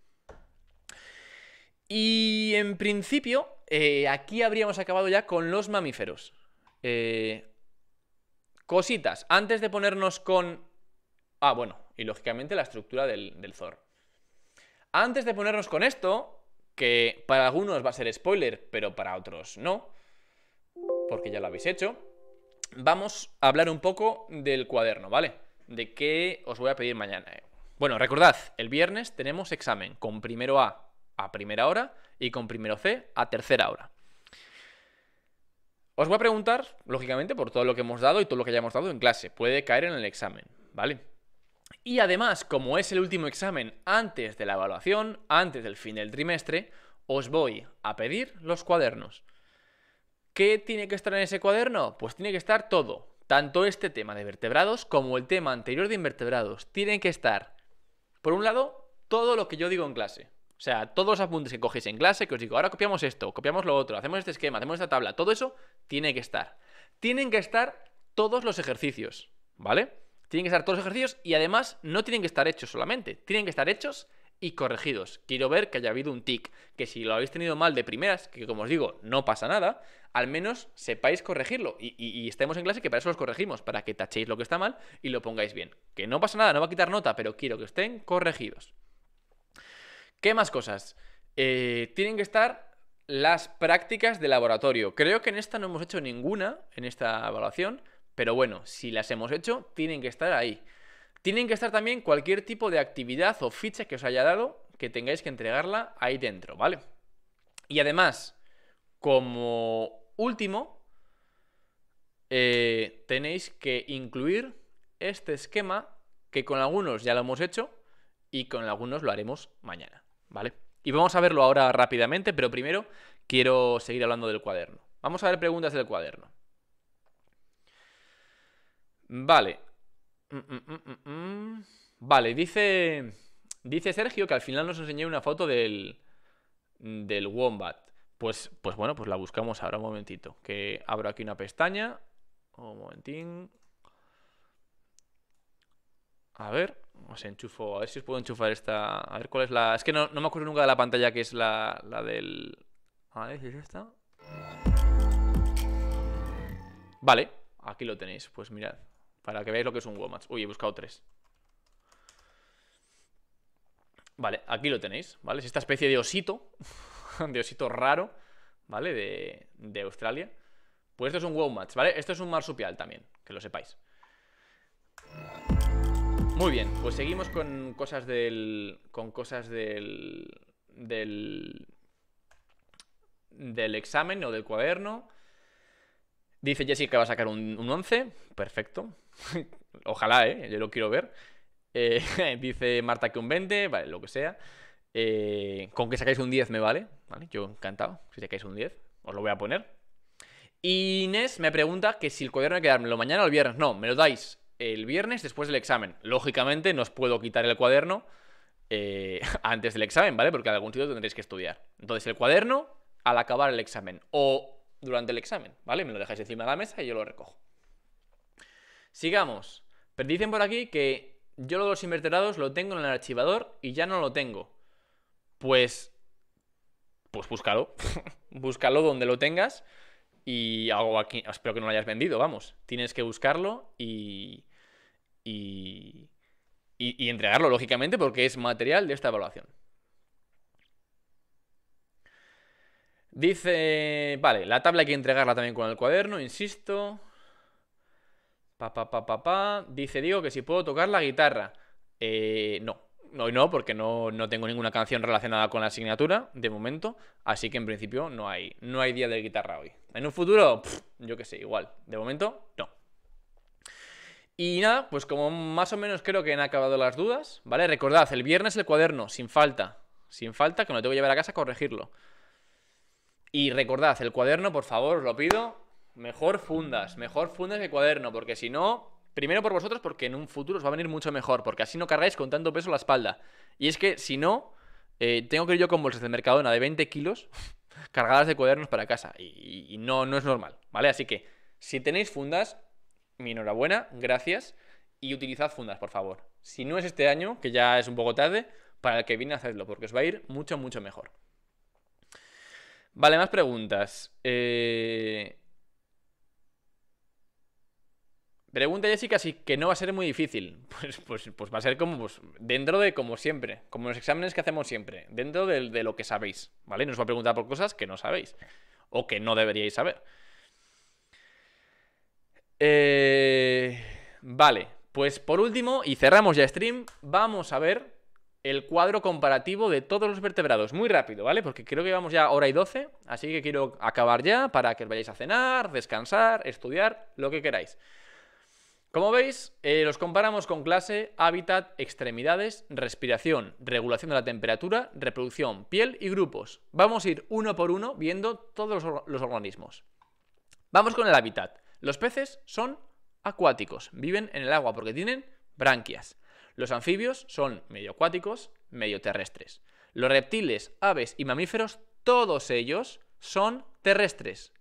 Y en principio, aquí habríamos acabado ya con los mamíferos. Cositas, antes de ponernos con... bueno, y lógicamente la estructura del Zor. Antes de ponernos con esto, que para algunos va a ser spoiler, pero para otros no, porque ya lo habéis hecho, vamos a hablar un poco del cuaderno, ¿vale? De qué os voy a pedir mañana. Bueno, recordad, el viernes tenemos examen con primero A primera hora y con primero C a tercera hora. Os voy a preguntar, lógicamente, por todo lo que hemos dado y todo lo que hayamos dado en clase. Puede caer en el examen, ¿vale? Y además, como es el último examen antes de la evaluación, antes del fin del trimestre, os voy a pedir los cuadernos. ¿Qué tiene que estar en ese cuaderno? Pues tiene que estar todo. Tanto este tema de vertebrados como el tema anterior de invertebrados. Tienen que estar, por un lado, todo lo que yo digo en clase. O sea, todos los apuntes que cogéis en clase, que os digo, ahora copiamos esto, copiamos lo otro, hacemos este esquema, hacemos esta tabla, todo eso tiene que estar. Tienen que estar todos los ejercicios, ¿vale? Tienen que estar todos los ejercicios y además no tienen que estar hechos solamente, tienen que estar hechos y corregidos. Quiero ver que haya habido un tic, que si lo habéis tenido mal de primeras, que como os digo, no pasa nada, al menos sepáis corregirlo y estemos en clase que para eso los corregimos, para que tachéis lo que está mal y lo pongáis bien. Que no pasa nada, no va a quitar nota, pero quiero que estén corregidos. ¿Qué más cosas? Tienen que estar las prácticas de laboratorio. Creo que en esta no hemos hecho ninguna, en esta evaluación, pero bueno, si las hemos hecho, tienen que estar ahí. Tienen que estar también cualquier tipo de actividad o ficha que os haya dado, que tengáis que entregarla ahí dentro, ¿vale? Y además, como último, tenéis que incluir este esquema, que con algunos ya lo hemos hecho y con algunos lo haremos mañana, ¿vale? Y vamos a verlo ahora rápidamente, pero primero quiero seguir hablando del cuaderno. Vamos a ver preguntas del cuaderno. Vale. Vale, dice Sergio que al final nos enseñó una foto del Wombat. Pues bueno, pues la buscamos ahora un momentito. Que abro aquí una pestaña. Un momentín. A ver, os enchufo. A ver si os puedo enchufar esta. A ver cuál es la. Es que no me acuerdo nunca de la pantalla que es la del. A ver si es esta. Vale, aquí lo tenéis. Pues mirad. Para que veáis lo que es un Wombat. Uy, he buscado 3. Vale, aquí lo tenéis, ¿vale? Es esta especie de osito. De osito raro, ¿vale? De Australia. Pues esto es un Wombat, ¿vale? Esto es un marsupial también, que lo sepáis. Muy bien, pues seguimos con cosas del examen o del cuaderno. Dice Jessica que va a sacar un 11. Perfecto. Ojalá, yo lo quiero ver. Dice Marta que un 20. Vale, lo que sea. Con que sacáis un 10 me vale. Vale, yo encantado. Si sacáis un 10, os lo voy a poner. Y Inés me pregunta que si el cuaderno hay que dármelo mañana o el viernes. No, me lo dais el viernes después del examen. Lógicamente no os puedo quitar el cuaderno antes del examen, ¿vale? Porque en algún sitio tendréis que estudiar. Entonces el cuaderno al acabar el examen o durante el examen, ¿vale? Me lo dejáis encima de la mesa y yo lo recojo. Sigamos. Pero dicen por aquí que yo lo de los invertebrados lo tengo en el archivador y ya no lo tengo. Pues búscalo. Búscalo donde lo tengas. Y algo aquí, espero que no lo hayas vendido, vamos. Tienes que buscarlo y entregarlo, lógicamente, porque es material de esta evaluación. Dice, vale, la tabla hay que entregarla también con el cuaderno, insisto. Dice Diego que si puedo tocar la guitarra. No. No, porque no tengo ninguna canción relacionada con la asignatura, de momento. Así que en principio no hay día de guitarra hoy. En un futuro, yo qué sé, igual. De momento, no. Y nada, pues como más o menos creo que han acabado las dudas, ¿vale? Recordad, el viernes el cuaderno, sin falta. Sin falta, que me lo tengo que llevar a casa a corregirlo. Y recordad, el cuaderno, por favor, os lo pido, mejor fundas que cuaderno, porque si no... Primero por vosotros, porque en un futuro os va a venir mucho mejor, porque así no cargáis con tanto peso la espalda. Y es que si no, tengo que ir yo con bolsas de Mercadona de 20 kilos cargadas de cuadernos para casa. Y no es normal, ¿vale? Así que si tenéis fundas, mi enhorabuena, gracias. Y utilizad fundas, por favor. Si no es este año, que ya es un poco tarde, para el que viene hacedlo, porque os va a ir mucho, mucho mejor. Vale, más preguntas. Pregunta Jessica si que no va a ser muy difícil. Pues va a ser como dentro de como siempre, como los exámenes que hacemos siempre, dentro de lo que sabéis, ¿vale? No os va a preguntar por cosas que no sabéis o que no deberíais saber. Vale, pues por último, y cerramos ya stream, vamos a ver el cuadro comparativo de todos los vertebrados. Muy rápido, ¿vale? Porque creo que vamos ya hora y 12, así que quiero acabar ya para que os vayáis a cenar, descansar, estudiar, lo que queráis. Como veis, los comparamos con clase, hábitat, extremidades, respiración, regulación de la temperatura, reproducción, piel y grupos. Vamos a ir uno por uno viendo todos los organismos. Vamos con el hábitat. Los peces son acuáticos, viven en el agua porque tienen branquias. Los anfibios son medio acuáticos, medio terrestres. Los reptiles, aves y mamíferos, todos ellos son terrestres.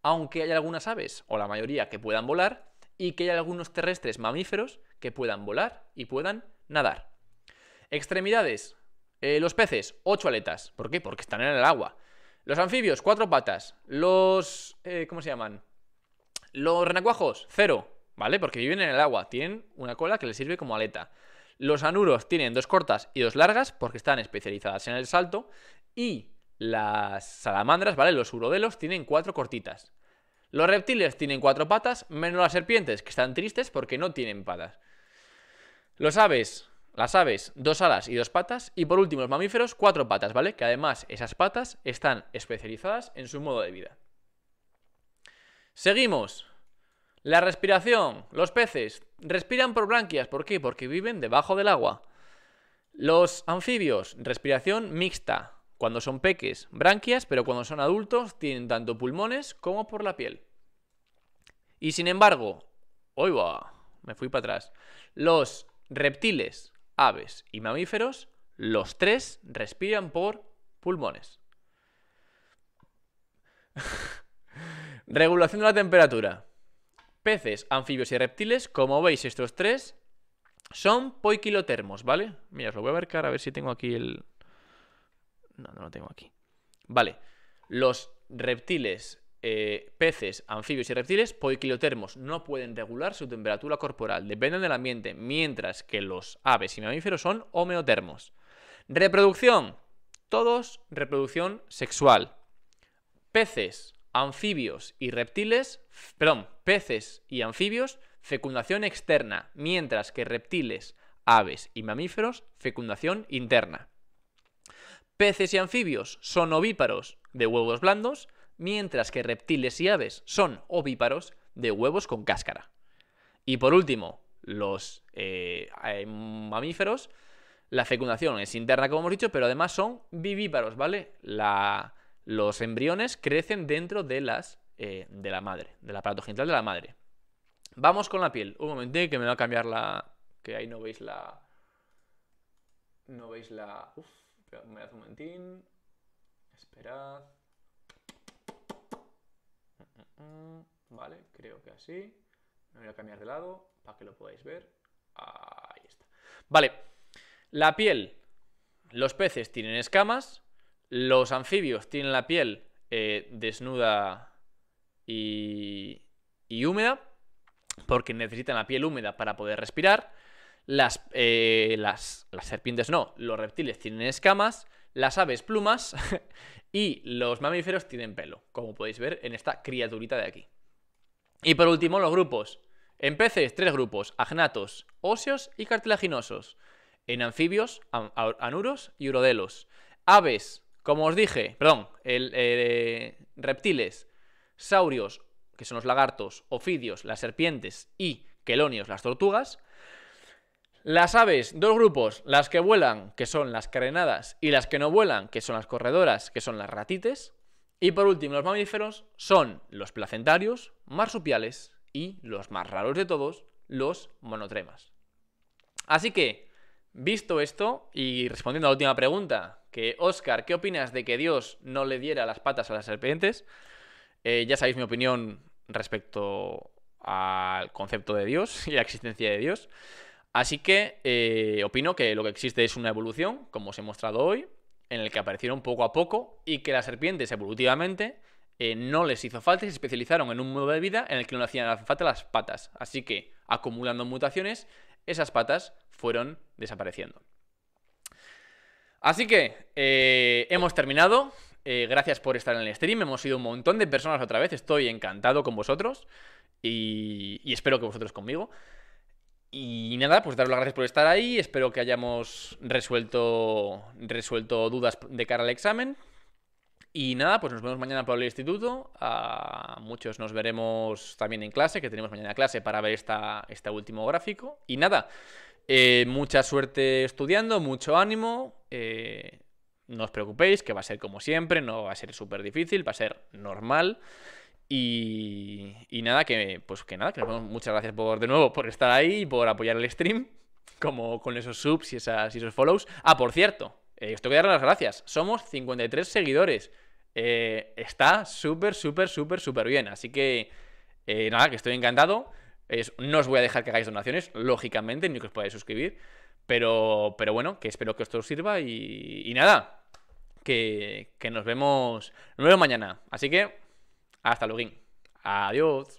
Aunque hay algunas aves, o la mayoría, que puedan volar, y que hay algunos terrestres mamíferos que puedan volar y puedan nadar. Extremidades. Los peces, 8 aletas. ¿Por qué? Porque están en el agua. Los anfibios, 4 patas. Los... ¿cómo se llaman? Los renacuajos, 0. ¿Vale? Porque viven en el agua. Tienen una cola que les sirve como aleta. Los anuros tienen 2 cortas y 2 largas porque están especializadas en el salto. Y las salamandras, ¿vale? Los urodelos tienen 4 cortitas. Los reptiles tienen 4 patas, menos las serpientes, que están tristes porque no tienen patas. Las aves, 2 alas y 2 patas. Y por último, los mamíferos, 4 patas, ¿vale? Que además esas patas están especializadas en su modo de vida. Seguimos. La respiración. Los peces respiran por branquias. ¿Por qué? Porque viven debajo del agua. Los anfibios, respiración mixta. Cuando son peques, branquias, pero cuando son adultos tienen tanto pulmones como por la piel. Y sin embargo, me fui para atrás. Los reptiles, aves y mamíferos, los 3 respiran por pulmones. Regulación de la temperatura. Peces, anfibios y reptiles, como veis, estos 3 son poiquilotermos, ¿vale? Mira, os lo voy a marcar a ver si tengo aquí el... No lo tengo aquí. Vale, los reptiles, peces, anfibios y reptiles poiquilotermos no pueden regular su temperatura corporal, dependen del ambiente, mientras que los aves y mamíferos son homeotermos. Reproducción, todos reproducción sexual. Peces, anfibios y reptiles, peces y anfibios, fecundación externa, mientras que reptiles, aves y mamíferos, fecundación interna. Peces y anfibios son ovíparos de huevos blandos, mientras que reptiles y aves son ovíparos de huevos con cáscara. Y por último, los mamíferos, la fecundación es interna, como hemos dicho, pero además son vivíparos, ¿vale? Los embriones crecen dentro de de la madre, del aparato genital de la madre. Vamos con la piel. Un momento que me va a cambiar que ahí no veis la... me hace un momentín. Esperad. Vale, creo que así. Me voy a cambiar de lado para que lo podáis ver. Ahí está. Vale. La piel. Los peces tienen escamas. Los anfibios tienen la piel desnuda y húmeda, porque necesitan la piel húmeda para poder respirar. Las serpientes no, los reptiles tienen escamas, las aves plumas y los mamíferos tienen pelo, como podéis ver en esta criaturita de aquí. Y por último, los grupos. En peces, 3 grupos: agnatos, óseos y cartilaginosos. En anfibios, anuros y urodelos. Aves, como os dije, reptiles, saurios, que son los lagartos, ofidios, las serpientes, y quelonios, las tortugas. Las aves, 2 grupos: las que vuelan, que son las carenadas, y las que no vuelan, que son las corredoras, que son las ratites. Y por último, los mamíferos son los placentarios, marsupiales y, los más raros de todos, los monotremas. Así que, visto esto y respondiendo a la última pregunta, que Óscar, ¿qué opinas de que Dios no le diera las patas a las serpientes? Ya sabéis mi opinión respecto al concepto de Dios y la existencia de Dios. Así que opino que lo que existe es una evolución, como os he mostrado hoy, en el que aparecieron poco a poco y que las serpientes evolutivamente no les hizo falta y se especializaron en un modo de vida en el que no le hacían falta las patas. Así que, acumulando mutaciones, esas patas fueron desapareciendo. Así que hemos terminado. Gracias por estar en el stream. Hemos sido un montón de personas otra vez. Estoy encantado con vosotros. Y espero que vosotros conmigo. Y nada, pues daros las gracias por estar ahí. Espero que hayamos resuelto dudas de cara al examen. Y nada, pues nos vemos mañana por el instituto. A muchos nos veremos también en clase, que tenemos mañana clase para ver este último gráfico. Y nada, mucha suerte estudiando, mucho ánimo. No os preocupéis, que va a ser como siempre, no va a ser súper difícil, va a ser normal. Y nada, pues nos vemos. Muchas gracias de nuevo por estar ahí y por apoyar el stream, como con esos subs y esos follows. Ah, por cierto, os tengo que dar las gracias. Somos 53 seguidores. Está súper bien. Así que nada, que estoy encantado. No os voy a dejar que hagáis donaciones, lógicamente, ni que os podáis suscribir. Pero bueno, que espero que esto os sirva. Y nada, que nos vemos mañana. Así que hasta luego. Adiós.